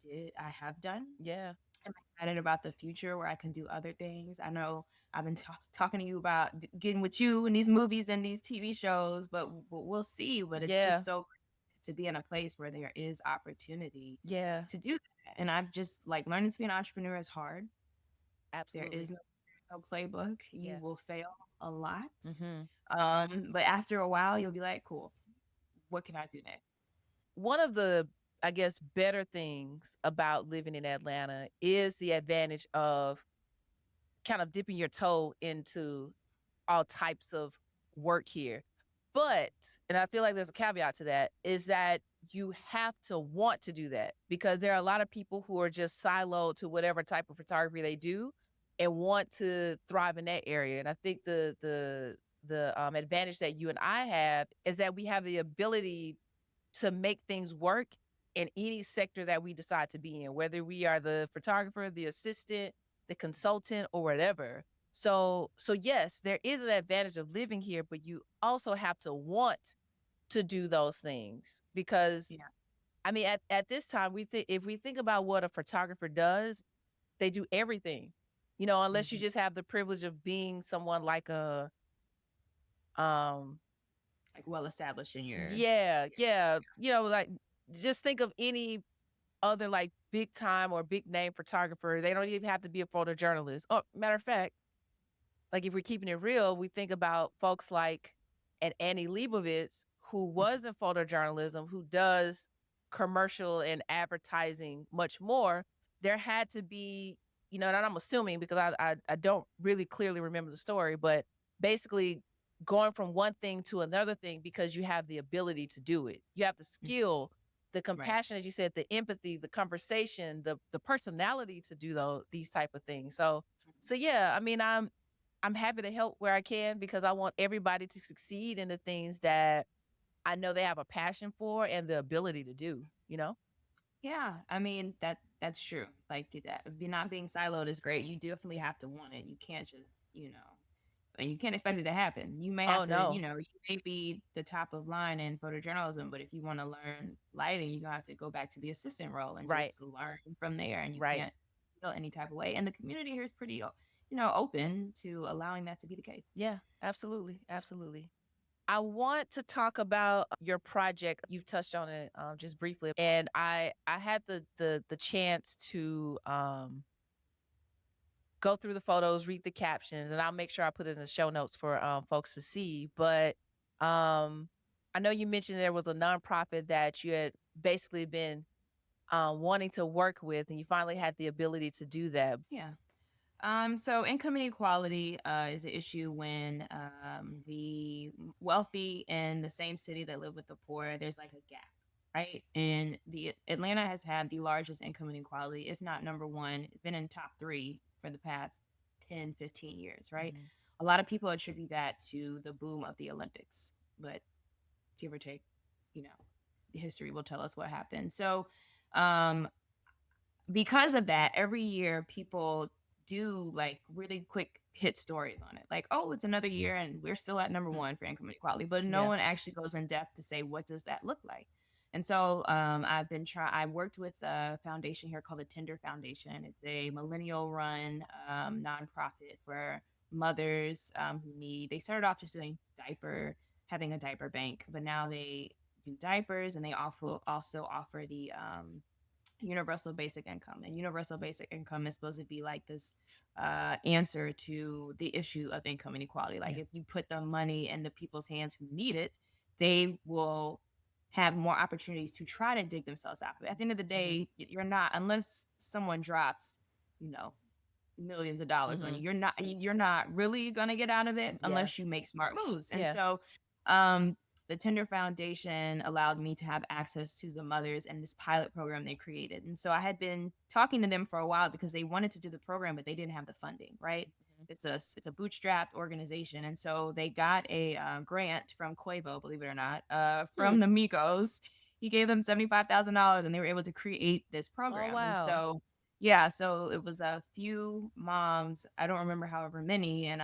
have done. Yeah. I'm excited about the future where I can do other things. I know I've been talking to you about getting with you in these movies and these TV shows, but we'll see. But it's Yeah. just so great to be in a place where there is opportunity Yeah. to do that. And I've just like learning to be an entrepreneur is hard. There Absolutely. is no playbook. You Yeah. will fail a lot. Mm-hmm. But after a while, you'll be like, cool, what can I do next? One of the, I guess, better things about living in Atlanta is the advantage of kind of dipping your toe into all types of work here. But, and I feel like there's a caveat to that, is that you have to want to do that because there are a lot of people who are just siloed to whatever type of photography they do and want to thrive in that area. And I think the advantage that you and I have is that we have the ability to make things work in any sector that we decide to be in, whether we are the photographer, the assistant, the consultant, or whatever. So yes, there is an advantage of living here, but you also have to want to do those things because Yeah. I mean at this time if we think about what a photographer does, they do everything. You know, unless you Mhm. just have the privilege of being someone like a um Like well established in yeah, yeah, you know, like just think of any other like big time or big name photographer. They don't even have to be a photojournalist. Oh, matter of fact, like if we're keeping it real, we think about folks like an Annie Leibovitz, who was in photojournalism, who does commercial and advertising much more. There had to be, you know, and I'm assuming because I don't really clearly remember the story, but basically going from one thing to another thing because you have the ability to do it. You have the Mhm. skill, the Right. compassion, as you said, the empathy, the conversation, the personality to do these type of things. So yeah, I mean, I'm happy to help where I can because I want everybody to succeed in the things that I know they have a passion for and the ability to do, you know? Yeah, I mean that's true. Like not being siloed is great. You definitely have to want it. You can't just, and you can't expect it to happen. You may have Oh, to, no. you may be the top of line in photojournalism, but if you want to learn lighting, you're gonna have to go back to the assistant role and Right. just learn from there. And you Right. can't feel any type of way. And the community here is pretty, open to allowing that to be the case. Yeah, absolutely. Absolutely. I want to talk about your project. You've touched on it just briefly, and I had the chance to go through the photos, read the captions, and I'll make sure I put it in the show notes for folks to see. But I know you mentioned there was a nonprofit that you had basically been wanting to work with, and you finally had the ability to do that. Yeah. So income inequality is an issue when the wealthy in the same city that live with the poor, there's like a gap, right? And the Atlanta has had the largest income inequality, if not number one. It's been in top three for the past 10, 15 years, right? Mhm. A lot of people attribute that to the boom of the Olympics, but give or take, you know, history will tell us what happened. So um, because of that, every year people do like really quick hit stories on it. Like, oh, it's another year and we're still at number Mm. one for income inequality, but no Yeah. one actually goes in depth to say what does that look like. And so I worked with a foundation here called the Tender Foundation. It's a millennial run nonprofit for mothers who need, they started off just doing having a diaper bank, but now they do diapers, and they also offer the universal basic income. And universal basic income is supposed to be like this answer to the issue of income inequality. Like, Yeah. if you put the money in the people's hands who need it, they will have more opportunities to try to dig themselves out of it. At the end of the day, you're not, unless someone drops, you know, millions of dollars on you, Mhm. you're not really going to get out of it Yeah. unless you make smart moves. And Yeah. so the Tender Foundation allowed me to have access to the mothers and this pilot program they created. And so I had been talking to them for a while because they wanted to do the program, but they didn't have the funding, right? Mhm. It's a bootstrapped organization. And so they got a grant from Quavo, believe it or not, Hmm. from the Migos. He gave them $75,000 and they were able to create this Oh, program. And wow. so yeah, so it was a few moms, I don't remember however many, and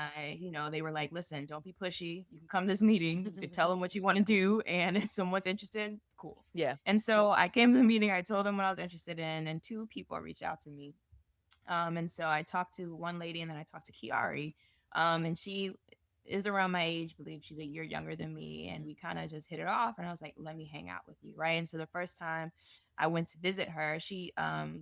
they were like, "Listen, don't be pushy. You can come to this meeting, you can tell them what you want to do, and if someone's interested, cool." Yeah. And so I came to the meeting, I told them what I was interested in, and two people reached out to me. And so I talked to one lady, and then I talked to Kiari. And she is around my age, believe she's a year younger than me. And Mhm. we kind of just hit it off. And I was like, let me hang out with you. Right. And so the first time I went to visit her, she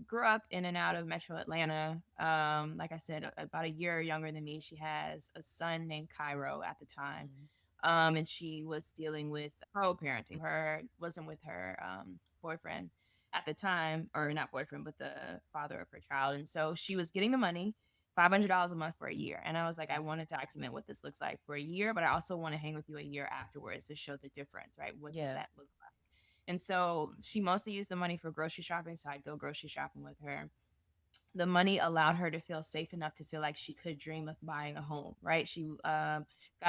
grew up in and out of Metro Atlanta. Like I said, about a year younger than me. She has a son named Cairo at the time. Mhm. And she was dealing with co-parenting. Her wasn't with her boyfriend at the time, or not boyfriend, but the father of her child. And so she was getting the money, $500 a month for a year. And I was like, I want to document what this looks like for a year, but I also want to hang with you a year afterwards to show the difference, right? What does Yeah. that look like? And so she mostly used the money for grocery shopping. So I'd go grocery shopping with her. The money allowed her to feel safe enough to feel like she could dream of buying a home, right? She got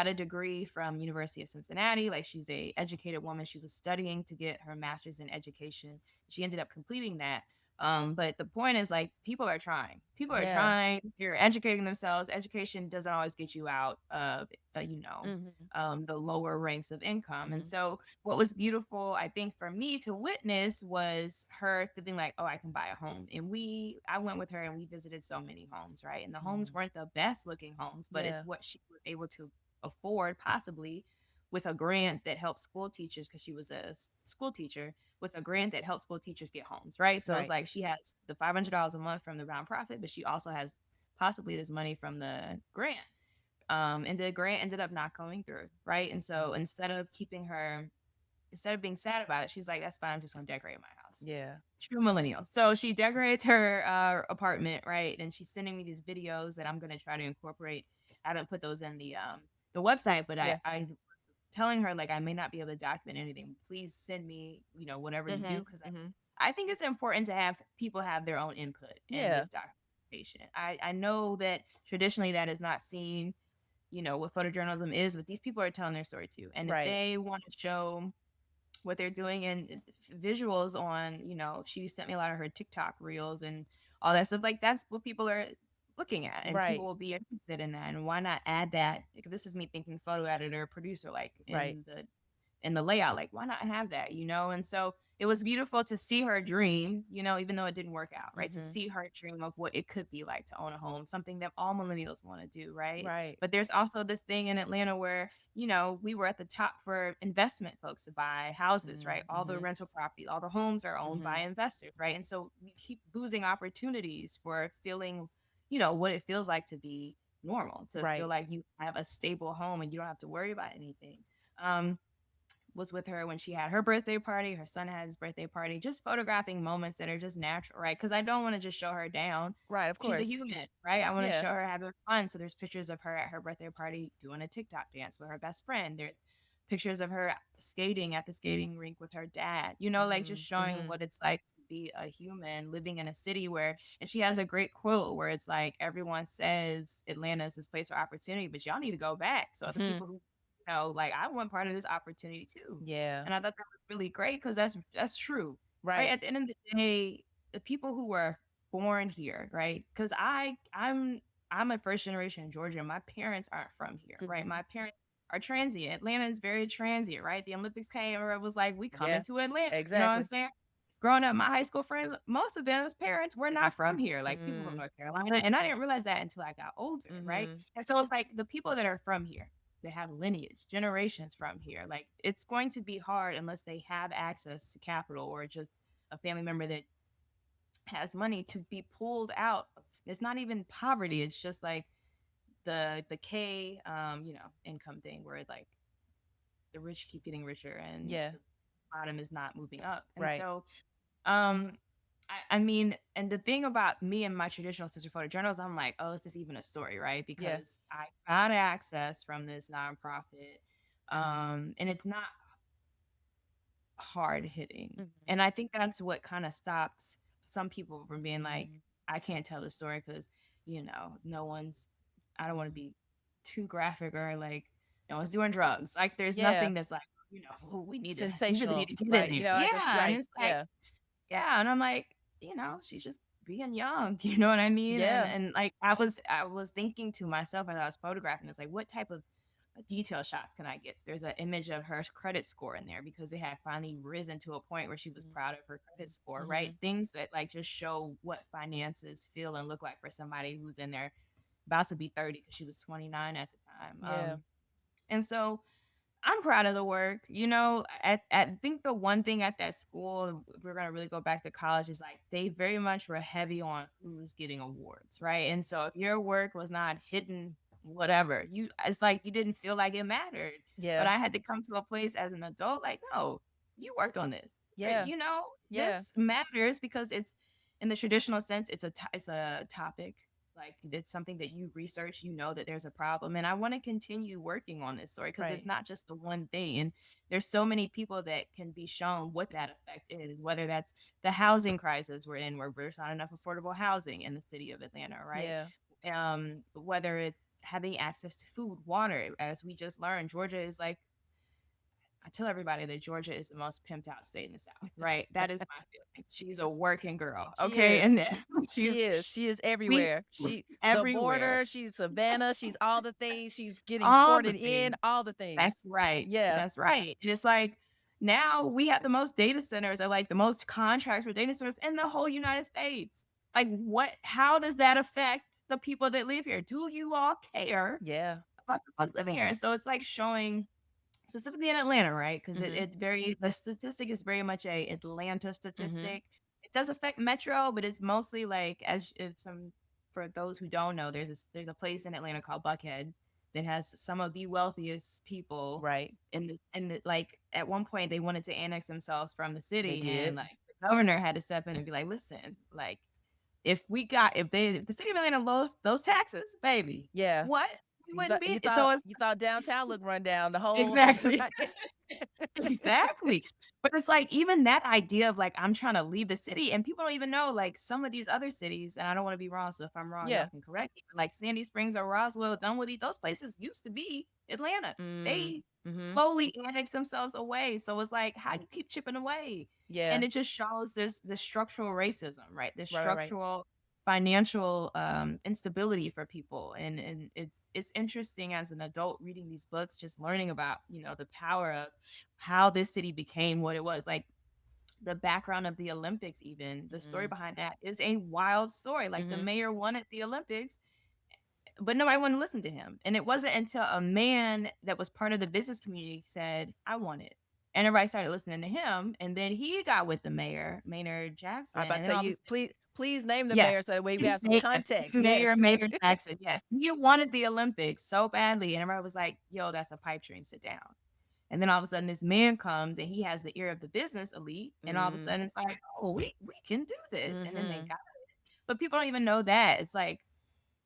a degree from University of Cincinnati. Like, she's a educated woman. She was studying to get her master's in education. She ended up completing that. But the point is, like, people are trying. People are Yeah. trying. You're educating themselves. Education doesn't always get you out of, Mhm. the lower ranks of income. And Mhm. so what was beautiful, I think, for me to witness was her feeling like, oh, I can buy a home. And I went with her and we visited so many homes, right? And the homes Mhm. weren't the best looking homes, but Yeah. it's what she was able to afford, possibly with a grant that helped school teachers, because she was a school teacher, with a grant that helped school teachers get homes, right? So it's Right. like she has the $500 a month from the nonprofit, but she also has possibly this money from the grant. And the grant ended up not going through, right? And so Mhm. instead of being sad about it, she's like, that's fine, I'm just gonna decorate my house. Yeah. True millennial. So she decorates her apartment, right? And she's sending me these videos that I'm gonna try to incorporate. I haven't put those in the website, but Yeah. I was telling her, like, I may not be able to document anything. Please send me, whatever you do, Mhm. because Mhm. I think it's important to have people have their own input in Yeah. this documentation. I know that traditionally that is not seen, what photojournalism is, but these people are telling their story too. And if Right. they want to show what they're doing and visuals on, she sent me a lot of her TikTok reels and all that stuff. Like, that's what people are looking at, and people Right. will be interested in that. And why not add that? Like, this is me thinking photo editor, producer, like Right. in the layout, like, why not have that? And so it was beautiful to see her dream, you know, even though it didn't work out, right? To Mm-hmm. see her dream of what it could be like to own a home, something that all millennials want to do, right? Right. But there's also this thing in Atlanta where, you know, we were at the top for investment folks to buy houses, right? All the Mm-hmm. rental properties, all the homes are owned Mm-hmm. by investors, right? And so we keep losing opportunities for feeling, you know, what it feels like to be normal, to feel Right. like you have a stable home and you don't have to worry about anything. Um, was with her when she had her birthday party, her son had his birthday party, just photographing moments that are just natural, right? Because I don't want to just show her down. Right. Of She's a course. human, right? I want to Yeah. show her having fun. So there's pictures of her at her birthday party doing a TikTok dance with her best friend. There's pictures of her skating at the skating rink with her dad, you know, like just showing Mm-hmm. what it's like to be a human living in a city where, and she has a great quote where it's like, everyone says Atlanta is this place for opportunity, but y'all need to go back. So the Mm-hmm. people who, you know, like I want part of this opportunity too. Yeah. And I thought that was really great because that's true, right? Right. At the end of the day, the people who were born here, right? Because I'm a first generation Georgian. My parents aren't from here, right? Mm-hmm. My parents are transient. Atlanta is very transient, right? The Olympics came and it was like, we coming Yeah. to Atlanta. You know what I'm Exactly. saying? Growing up, my high school friends, most of them's parents were not from here, like people from Mm-hmm. North Carolina. And I didn't realize that until I got older, right? Mm-hmm. And so it's like the people that are from here, they have lineage, generations from here. Like it's going to be hard unless they have access to capital or just a family member that has money to be pulled out. It's not even poverty. It's just like the K you know, income thing where like the rich keep getting richer and Yeah. the bottom is not moving up. And Right. so um I mean, and the thing about me and my traditional sister photojournalism, I'm like, oh, is this even a story, right? Yeah. Because I got access from this nonprofit, and it's not hard hitting. Mm-hmm. And I think that's what kind of stops some people from being like, Mm-hmm. I can't tell the story because, you know, no one's, I don't want to be too graphic or like, no one's doing drugs. Like, there's Yeah. nothing that's like, you know, oh, we really need Sensational. to get Like, in you there. know, I guess Yeah. And right. it's like, Yeah. yeah. And I'm like, you know, she's just being young. You know what I mean? Yeah. And like, I was thinking to myself as I was photographing, it's like, what type of detail shots can I get? So there's an image of her credit score in there because it had finally risen to a point where she was proud of her credit score, Mm-hmm. right? Things that like just show what finances feel and look like for somebody who's in there about to be 30 because she was 29 at the time. Yeah. And so I'm proud of the work. You know, I think the one thing at that school, if we're gonna really go back to college, is like they very much were heavy on who's getting awards, right? And so if your work was not hitting whatever, it's like you didn't feel like it mattered. But Yeah. I had to come to a place as an adult, like, no, you worked on this. Right? Yeah. You know, Yeah. this matters because it's in the traditional sense, it's a topic, like it's something that you research, you know that there's a problem, and I want to continue working on this story because it's Right. not just the one thing, and there's so many people that can be shown what that effect is, whether that's the housing crisis we're in, where there's not enough affordable housing in the city of Atlanta, right? Yeah. Whether it's having access to food, water, as we just learned, Georgia is like, I tell everybody that Georgia is the most pimped out state in the South, right? That is my feeling. She's a working girl, She okay? And is. then she's She is we everywhere. She the everywhere, border, she's Savannah, she's all the things, she's getting all the ported in, things. all the things. That's right. Yeah. That's right. And it's like now we have the most data centers or like the most contracts for data centers in the whole United States. Like what, how does that affect the people that live here? Do you all care Yeah. about the folks living here? And so it's like showing specifically in Atlanta, right? Because Mm-hmm. it's very, the statistic is very much a Atlanta Mm-hmm. statistic. It does affect Metro, but it's mostly like, as if some, for those who don't know, there's a place in Atlanta called Buckhead that has some of the wealthiest people Right. in the like at one point they wanted to annex themselves from the They city, and did. like the governor had to step in and be like, listen, like if the city of Atlanta lost those taxes, baby, Yeah. what? We You wouldn't thought be you so thought it's you thought downtown looked run down the whole exactly. right. Exactly. But it's like even that idea of like I'm trying to leave the city, and people don't even know like some of these other cities, and I don't want to be wrong, so if I'm wrong, y'all Yeah. can correct me. Like Sandy Springs or Roswell, Dunwoody, those places used to be Atlanta. Mm. They Mm-hmm. slowly annexed themselves away. So it's like how you keep chipping away. Yeah. And it just shows this structural racism, right? This Right, right, right. structural financial instability for people, and it's interesting as an adult reading these books, just learning about, you know, the power of how this city became what it was. Like the background of the Olympics, even the story Mm-hmm. behind that is a wild story. Like the Mm-hmm. mayor won at the Olympics, but nobody wanted to listen to him. And it wasn't until a man that was part of the business community said, I want it. And everybody started listening to him. And then he got with the mayor, Maynard Jackson. I'm about And to then tell all of a you, sudden, please name the yes, mayor so that way we have some yes, context. Mayor Yes. Maynard Jackson. Yes. He wanted the Olympics so badly. And everybody was like, yo, that's a pipe dream. Sit down. And then all of a sudden, this man comes and he has the ear of the business elite. And all of a Mm-hmm. sudden, it's like, oh, we can do this. And then they Mm-hmm. got it. But people don't even know that. It's like,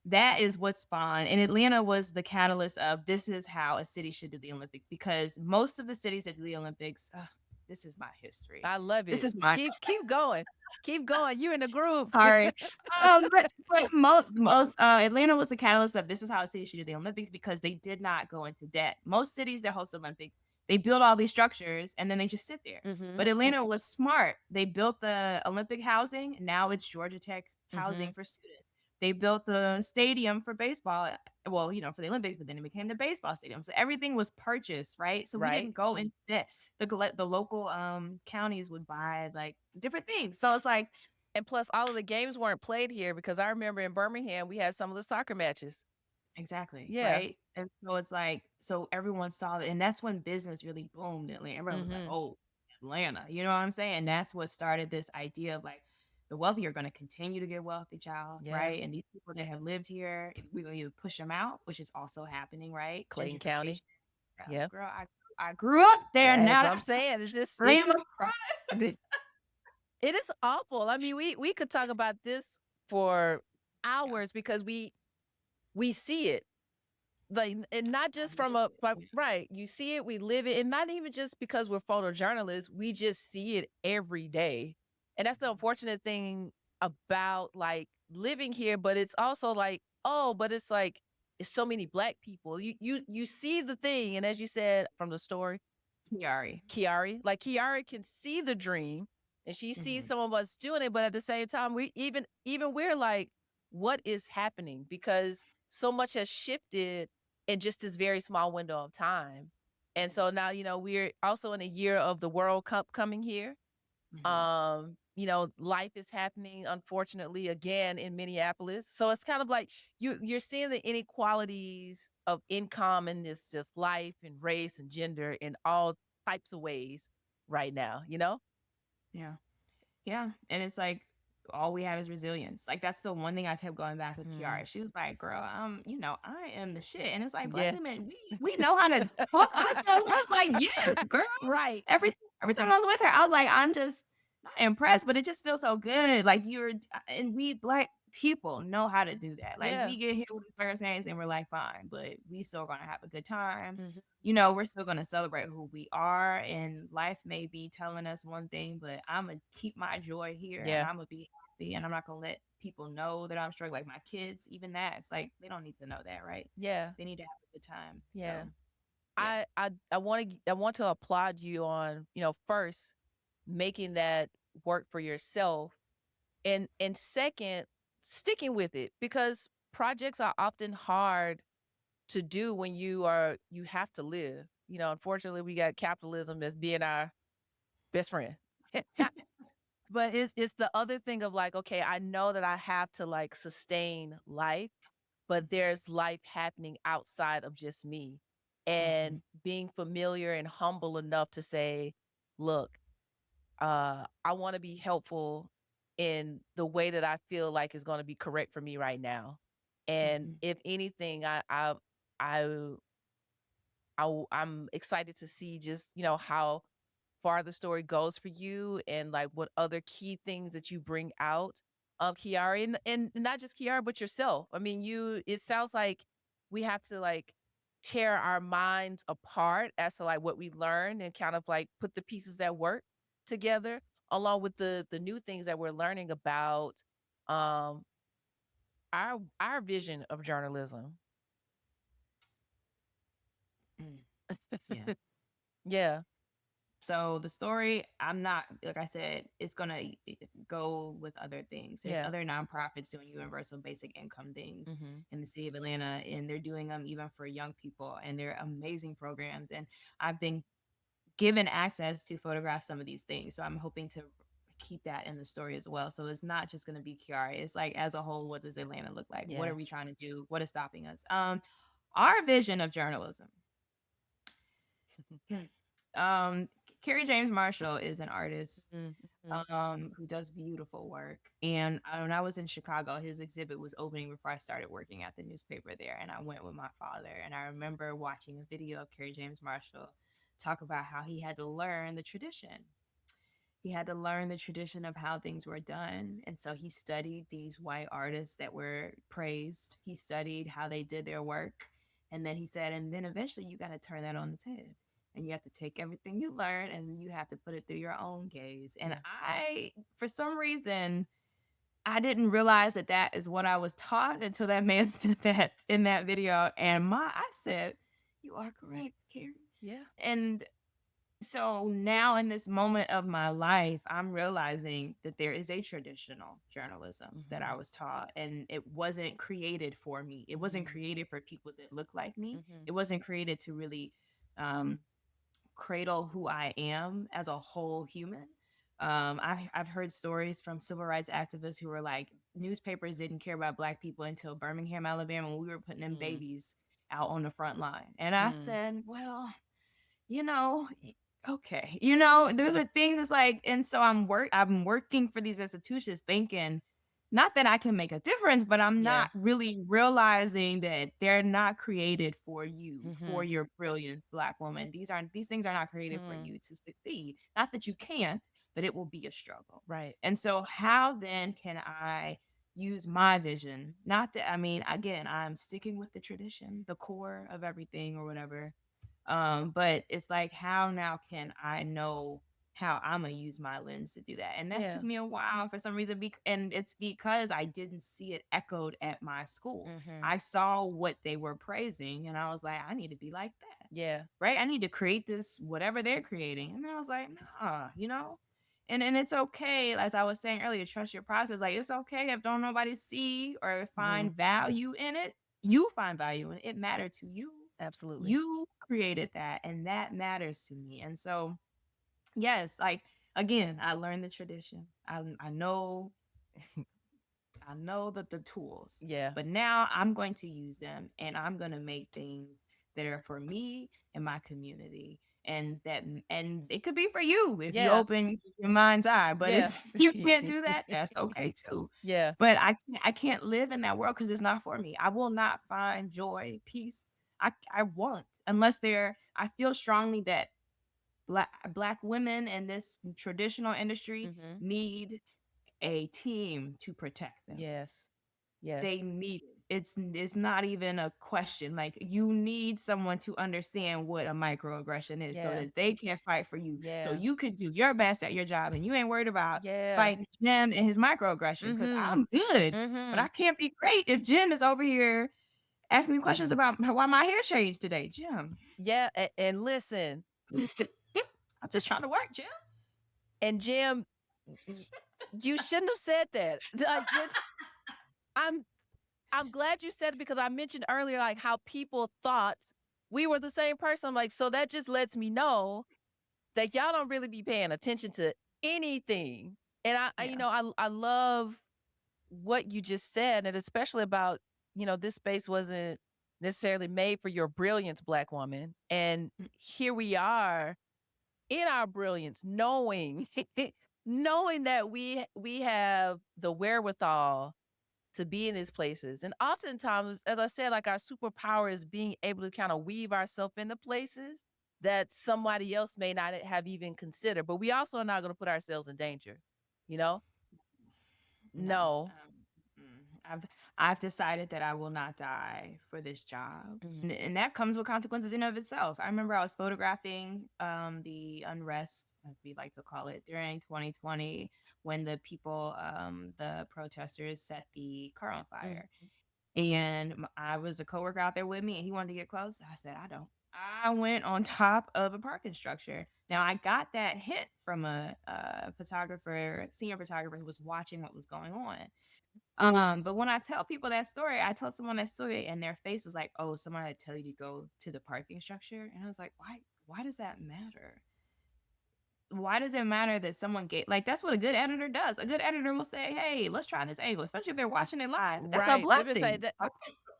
that is what spawned, and Atlanta was the catalyst of this is how a city should do the Olympics, because most of the cities that do the Olympics, this is my history. I love This it. is my Keep going. Keep going. You in the groove. sorry. But most Atlanta was the catalyst of this is how a city should do the Olympics, because they did not go into debt. Most cities that host Olympics, they build all these structures and then they just sit there. Mm-hmm. But Atlanta was smart. They built the Olympic housing. Now it's Georgia Tech housing Mm-hmm. for students. They built the stadium for baseball. Well, for the Olympics, but then it became the baseball stadium. So everything was purchased, right? So we Right. didn't go into debt. The local counties would buy like different things. So it's like, And plus, all of the games weren't played here because I remember in Birmingham we had some of the soccer matches. exactly, Yeah. right? And so it's like, so everyone saw it, and that's when business really boomed in Atlanta. Everyone was like, Mm-hmm. "Oh, Atlanta," you know what I'm saying? And that's what started this idea of like the wealthy are going to continue to get wealthy, child, Yeah. right? And these people that have lived here, we're going to push them out, which is also happening, right? Clayton County. Yeah. Girl, I grew up there. That's Now what I'm saying. It's just it is awful. I mean, we could talk about this for hours because we see it. Like, and not just from right, you see it, we live it, and not even just because we're photojournalists, we just see it every day. And that's the unfortunate thing about like living here, but it's also like, oh, but it's like it's so many black people. You see the thing, and as you said from the story, Kiari can see the dream and she sees some of us doing it, but at the same time, we even we're like, what is happening? Because so much has shifted in just this very small window of time. And so now, we're also in a year of the World Cup coming here. Life is happening, unfortunately, again in Minneapolis. So it's kind of like you're seeing the inequalities of income in this just life and race and gender in all types of ways right now, Yeah. Yeah. And it's like all we have is resilience. Like that's the one thing I kept going back with Kiara. She was like, girl, I am the shit. And it's like black women, we know how to talk ourselves. I was like, yes, girl. Right. Every time I was with her, I was like, I'm just not impressed, but it just feels so good. Like and we black people know how to do that. Like we get hit with these circumstances and we're like, fine, but we still gonna have a good time. We're still going to celebrate who we are, and life may be telling us one thing, but I'm going to keep my joy here and I'm going to be happy, and I'm not going to let people know that I'm struggling. Like my kids, even that, it's like, they don't need to know that, right? Yeah. They need to have a good time. Yeah. So, yeah. I want to applaud you on, first making that work for yourself, and second, sticking with it, because projects are often hard to do when you have to live. Unfortunately, we got capitalism as being our best friend. But it's the other thing of like, okay, I know that I have to like sustain life, but there's life happening outside of just me. And being familiar and humble enough to say, look, I want to be helpful in the way that I feel like is going to be correct for me right now. And if anything, I'm excited to see just, how far the story goes for you and like what other key things that you bring out of Kiara, and not just Kiara, but yourself. I mean, it sounds like we have to like tear our minds apart as to like what we learn and kind of like put the pieces that work together along with the new things that we're learning about um our vision of journalism. yeah. Yeah. So the story, I'm not, like I said, it's going to go with other things. There's other nonprofits doing universal basic income things in the city of Atlanta, and they're doing them even for young people, and they're amazing programs. And I've been given access to photograph some of these things. So I'm hoping to keep that in the story as well. So it's not just going to be Kiara. It's like, as a whole, what does Atlanta look like? What Yeah. are we trying to do? What is stopping us? Our vision of journalism. Kerry James Marshall is an artist who does beautiful work. And when I was in Chicago, his exhibit was opening before I started working at the newspaper there. And I went with my father. And I remember watching a video of Kerry James Marshall talk about how he had to learn the tradition. He had to learn the tradition of how things were done. And so he studied these white artists that were praised. He studied how they did their work. And then he said, and then eventually you got to turn that on its head. And you have to take everything you learn and you have to put it through your own gaze. And I, for some reason, I didn't realize that that is what I was taught until that man said that in that video. And I said, you are correct, Kerry. Yeah. And so now in this moment of my life, I'm realizing that there is a traditional journalism that I was taught, and it wasn't created for me. It wasn't created for people that look like me. It wasn't created to really cradle who I am as a whole human. I've heard stories from civil rights activists who were like, newspapers didn't care about Black people until Birmingham, Alabama, when we were putting them babies out on the front line. And I said, well, okay, those are things. It's like, and so I'm working for these institutions thinking, not that I can make a difference, but I'm not really realizing that they're not created for you, for your brilliance, Black woman. These things are not created for you to succeed. Not that you can't, but it will be a struggle. Right. And so how then can I use my vision? Not that, again, I'm sticking with the tradition, the core of everything or whatever. But it's like, how now can I know how I'm gonna use my lens to do that? And that took me a while for some reason, and it's because I didn't see it echoed at my school. I saw what they were praising, and I was like, I need to be like that. Yeah. Right? I need to create this, whatever they're creating. And I was like, nah, And it's okay, as I was saying earlier, trust your process. Like, it's okay if don't nobody see or find value in it. You find value in it. It mattered to you. Absolutely. You created that, and that matters to me. And so, yes, like, again, I learned the tradition. I know that the tools. Yeah. But now I'm going to use them, and I'm going to make things that are for me and my community. And it could be for you if you open your mind's eye. But if you can't do that, that's okay too. Yeah. But I can't live in that world because it's not for me. I will not find joy, peace. I won't, unless I feel strongly that black women in this traditional industry need a team to protect them. Yes. Yes. They need it. It's not even a question. Like, you need someone to understand what a microaggression is so that they can fight for you. So you can do your best at your job and you ain't worried about fighting Jim and his microaggression, because I'm good. But I can't be great if Jim is over here asking me questions about why my hair changed today. Jim. Yeah. And listen, I'm just trying to work, Jim. And Jim, you shouldn't have said that. I'm glad you said it, because I mentioned earlier, like, how people thought we were the same person. I'm like, so that just lets me know that y'all don't really be paying attention to anything. And I love what you just said, and especially about, this space wasn't necessarily made for your brilliance, Black woman. And here we are in our brilliance, knowing knowing that we have the wherewithal to be in these places. And oftentimes, as I said, like, our superpower is being able to kind of weave ourselves into places that somebody else may not have even considered. But we also are not going to put ourselves in danger, you know? No. I've decided that I will not die for this job. And that comes with consequences in of itself. I remember I was photographing the unrest, as we like to call it, during 2020, when the people, the protesters, set the car on fire. And I was a coworker out there with me, and he wanted to get close. I said, I don't. I went on top of a parking structure. Now, I got that hint from a senior photographer who was watching what was going on. But when I tell people that story, I told someone that story, and their face was like, "Oh, someone had to tell you to go to the parking structure," and I was like, "Why? Why does that matter?" why does it matter that someone gave, like, that's what a good editor does. A good editor will say, hey, let's try this angle, especially if they're watching it live. That's a Right. Let me say blessing. that.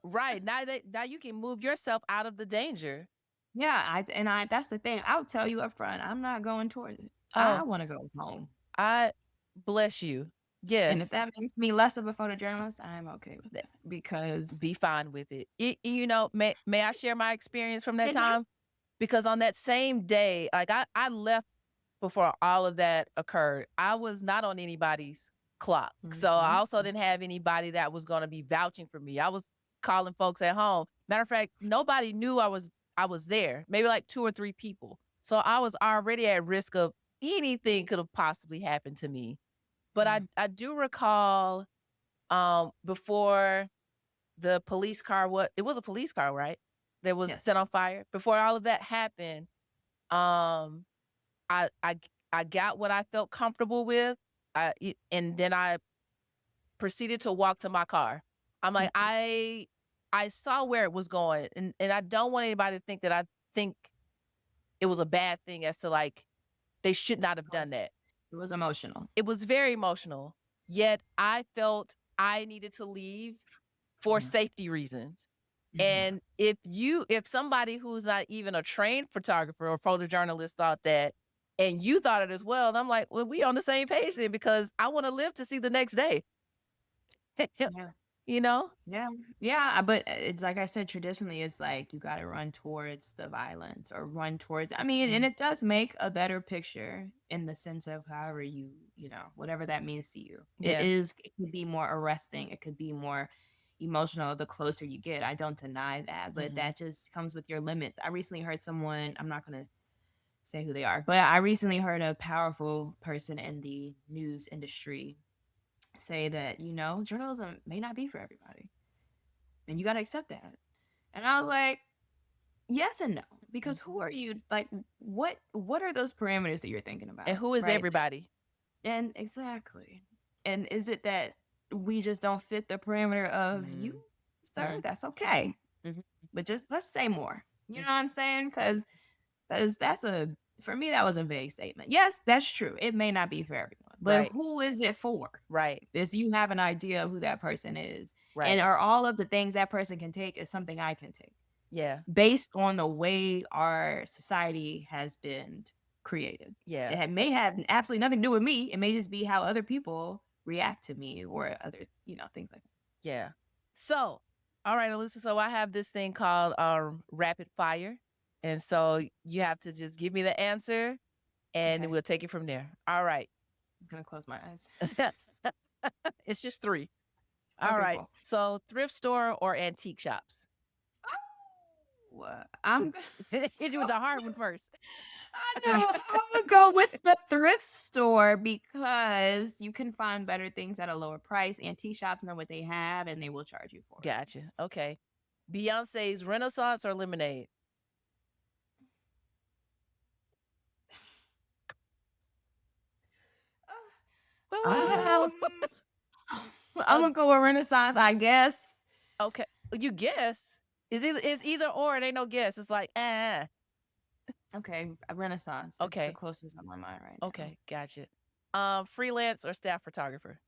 Right. Now you can move yourself out of the danger. Yeah, that's the thing. I'll tell you up front, I'm not going towards it. I Oh, want to go home. I bless you. And if Yes. that makes me less of a photojournalist, I'm okay with that, because Be fine with it. You know, may I share my experience from that Mhm. time? Because on that same day, like I left before all of that occurred. I was not on anybody's clock. So I Mhm. also didn't have anybody that was going to be vouching for me. I was calling folks at home. Matter of fact, nobody knew I was there. Maybe like 2 or 3 people. So I was already at risk of anything could have possibly happened to me. But Yeah. I do recall before the police car, what it was a police car, right? That was Yes. set on fire. Before all of that happened, um I I I got what I felt comfortable with, and then I proceeded to walk to my car. I'm like, Mhm. I saw where it was going, and I don't want anybody to think that I think it was a bad thing as to, like, they should not have done that. It was emotional. It was very emotional, yet I felt I needed to leave for Mhm. safety reasons. Mhm. And if somebody who's not even a trained photographer or photojournalist thought that, and you thought it as well, and I'm like, well, we on the same page then because I want to live to see the next day. Yeah. You know? Yeah. Yeah, but it's like I said, traditionally, it's like you gotta run towards the violence or run towards, I mean, and Mhm. it does make a better picture in the sense of however you know, whatever that means to you. Yeah. It could be more arresting, it could be more emotional the closer you get. I don't deny that, but Mhm. that just comes with your limits. I recently heard someone, I'm not gonna say who they are, but I recently heard a powerful person in the news industry say that, journalism may not be for everybody. And you got to accept that. And I was like, yes and no, because Mhm. who are you? Like, what are those parameters that you're thinking And about, who is right? everybody? And exactly. And is it that we just don't fit the parameter of you, Mhm. sir? Mhm. That's okay. Mhm. But just let's say more. You Mhm. know what I'm saying? Because for me, that was a vague statement. Yes, that's true. It may not be for everyone, but Right. who is it for? Right. Is you have an idea of who that person is, and Right. are all of the things that person can take is something I can take Yeah. based on the way our society has been created. Yeah. May have absolutely nothing to do with me. It may just be how other people react to me or other, things like that. Yeah. So, all right, Alyssa. So I have this thing called rapid fire. And so you have to just give me the answer and Okay. we'll take it from there. All right. I'm gonna close my eyes. It's just 3. All Okay, right. cool. So thrift store or antique shops? I'm Hit you with the hard one first. I know. I'm gonna go with the thrift store because you can find better things at a lower price. Antique shops know what they have and they will charge you for it. Gotcha. Okay. Beyonce's Renaissance or Lemonade? Um, I'm Uh, gonna go with Renaissance, I guess. okay. You guess. It's either or. It ain't no guess. It's like, Okay, a Renaissance. It's the Okay. closest on my mind right now. Okay. Gotcha. Freelance or staff photographer?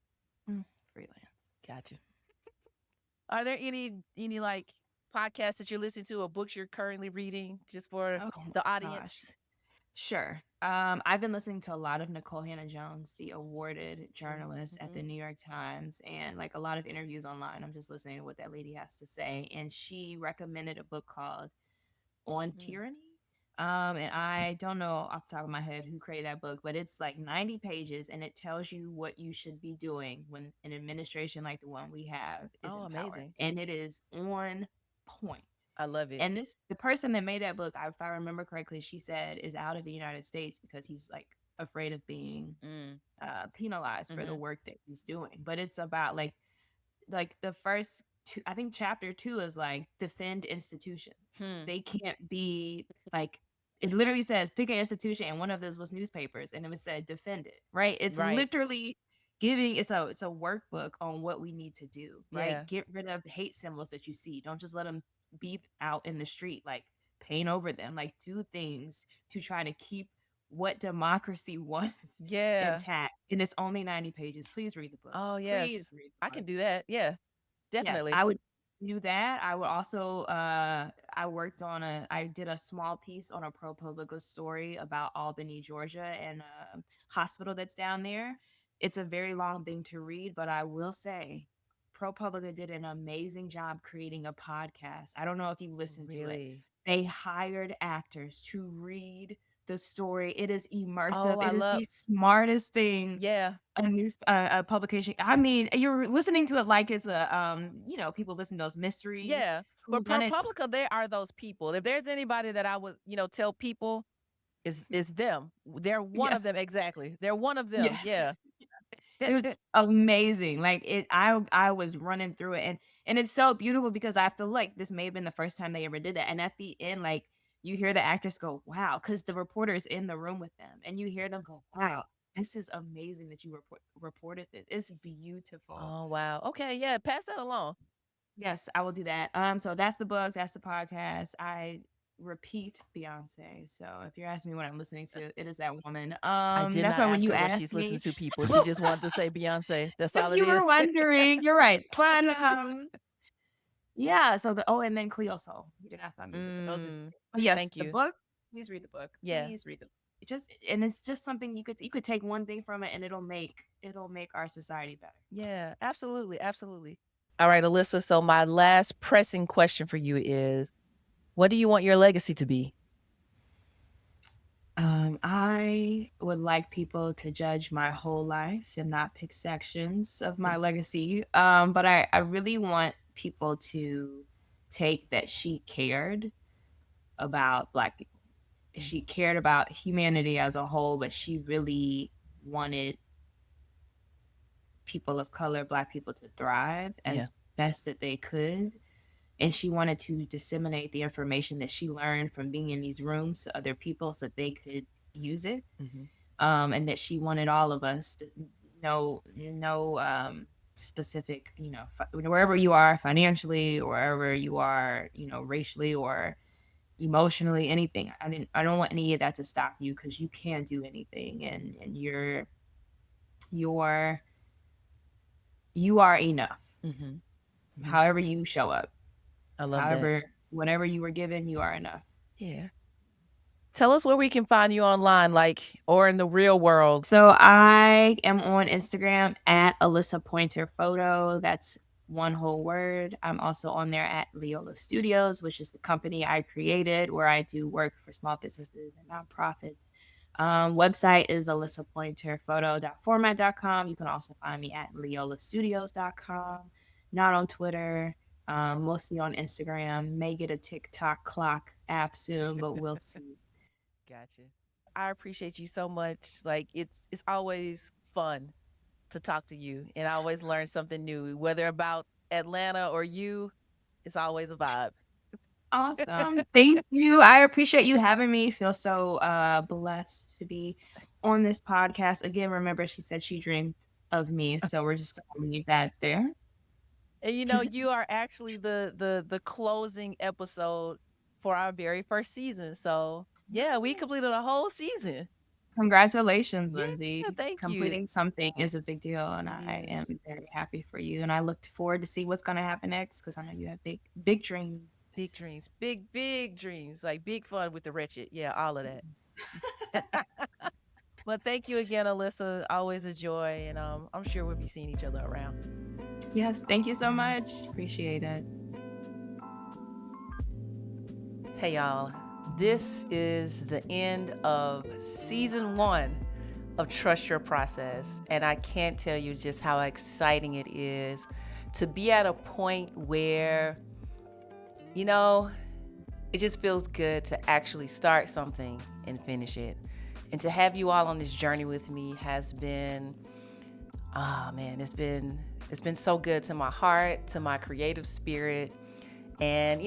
Freelance. Gotcha. Are there any like podcasts that you're listening to or books you're currently reading just for Oh the my gosh. audience? Sure. I've been listening to a lot of Nicole Hannah-Jones, the awarded journalist at the Mhm. New York Times, and like a lot of interviews online. I'm just listening to what that lady has to say. And she recommended a book called On Mm. Tyranny. And I don't know off the top of my head who created that book, but it's like 90 pages and it tells you what you should be doing when an administration like the one we have is Oh, in power. amazing. And it is on point. I love it. And the person that made that book, if I remember correctly, she said is out of the United States because he's like afraid of being Mm. penalized for the Mhm. work that he's doing. But it's about like the first two, I think chapter 2 is like defend institutions. Hmm. They can't be like, it literally says pick an institution, and one of those was newspapers, and it was said defend it. Right? It's Right. literally it's a workbook on what we need to do. Right? Yeah. Get rid of the hate symbols that you see. Don't just let them be out in the street. Like paint over them. Like do things to try to keep what democracy was intact. And it's only 90 pages. Please read the book. Oh, yes. Please read the I book. can do that. Yeah, Yes, definitely. I would do that. I would also I did a small piece on a ProPublica story about Albany, Georgia, and a hospital that's down there. It's a very long thing to read, but I will say ProPublica did an amazing job creating a podcast. I don't know if you listened to it. Really? They hired actors to read the story. It is immersive. Oh, It is the smartest thing Yeah. a publication. I mean, you're listening to it like it's a people listen to those mystery. Yeah. But ProPublica, they are those people. If there's anybody that I would, tell people is them. They're one of them. Exactly. They're one of them. Yes. Yeah. It's amazing. Like I was running through it, and it's so beautiful because I feel like this may have been the first time they ever did that. And at the end, like you hear the actors go, "Wow," because the reporter is in the room with them, and you hear them go, "Wow, this is amazing that you reported this. It's beautiful." Oh, wow. Okay. Yeah. Pass that along. Yes, I will do that. So that's the book, that's the podcast. I repeat Beyonce. So if you're asking me what I'm listening to, it is that woman. I did That's not why when ask you her what asked she's me, listening to, people. She just wanted to say Beyonce. That's all if it you were is. wondering, you're right. But yeah. So and then Cleo Soul. You didn't ask about music, but those are. But yes, Thank the you. book. Please read the book. Yeah. Please read the book. It's just something you could take one thing from it, and it'll make our society better. Yeah, absolutely. Absolutely. All right, Alyssa. So my last pressing question for you is, what do you want your legacy to be? I would like people to judge my whole life and not pick sections of my legacy. But I really want people to take that she cared about Black people. She cared about humanity as a whole, but she really wanted people of color, Black people, to thrive as best that they could. And she wanted to disseminate the information that she learned from being in these rooms to other people so that they could use it. And that she wanted all of us to know specific, wherever you are financially, or wherever you are, racially or emotionally, anything. I don't want any of that to stop you, because you can do anything, and you are enough. However you show up. I love that. Whatever you were given, you are enough. Yeah. Tell us where we can find you online, or in the real world. So I am on Instagram at Alyssa Pointer Photo. That's one whole word. I'm also on there at Leola Studios, which is the company I created where I do work for small businesses and nonprofits. Website is alyssapointerphoto.format.com. You can also find me at leolastudios.com. Not on Twitter. Mostly on Instagram. May get a TikTok clock app soon, but we'll see. Gotcha. I appreciate you so much. It's always fun to talk to you, and I always learn something new, whether about Atlanta or you. It's always a vibe. Awesome. Thank you. I appreciate you having me. Feel so blessed to be on this podcast. Again, remember, she said she dreamed of me, so we're just going to leave that there. And you are actually the closing episode for our very first season. So yeah, we completed a whole season. Congratulations, Lynsey. Thank you. Completing something is a big deal, and I am very happy for you. And I look forward to see what's going to happen next, because I know you have big dreams. Big dreams. Big dreams. Like big fun with the wretched. Yeah, all of that. Well, thank you again, Alyssa. Always a joy, and I'm sure we'll be seeing each other around. Yes, thank you so much. Appreciate it. Hey, y'all. This is the end of season 1 of Trust Your Process. And I can't tell you just how exciting it is to be at a point where, it just feels good to actually start something and finish it. And to have you all on this journey with me has been, it's been so good to my heart, to my creative spirit. And,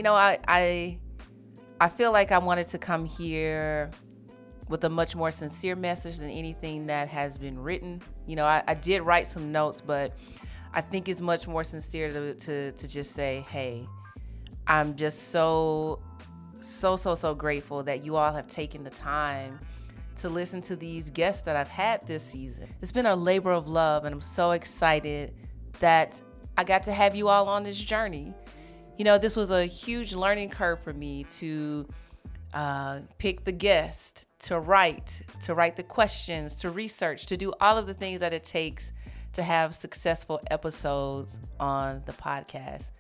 I feel like I wanted to come here with a much more sincere message than anything that has been written. I did write some notes, but I think it's much more sincere to just say, hey, I'm just so grateful that you all have taken the time to listen to these guests that I've had this season. It's been a labor of love, and I'm so excited that I got to have you all on this journey. You know, this was a huge learning curve for me to pick the guest, to write the questions, to research, to do all of the things that it takes to have successful episodes on the podcast.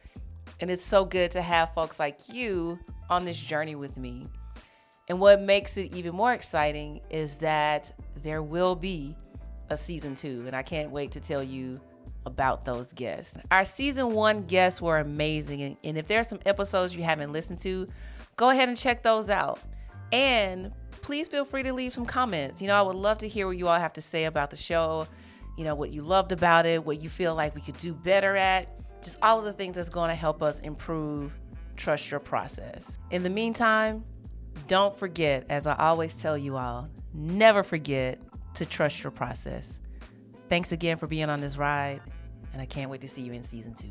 And it's so good to have folks like you on this journey with me. And what makes it even more exciting is that there will be a season 2, and I can't wait to tell you about those guests. Our season 1 guests were amazing, and if there are some episodes you haven't listened to, go ahead and check those out. And please feel free to leave some comments. You know, I would love to hear what you all have to say about the show, you know, what you loved about it, what you feel like we could do better at, just all of the things that's going to help us improve Trust Your Process. In the meantime, don't forget, as I always tell you all, never forget to trust your process. Thanks again for being on this ride, and I can't wait to see you in season 2.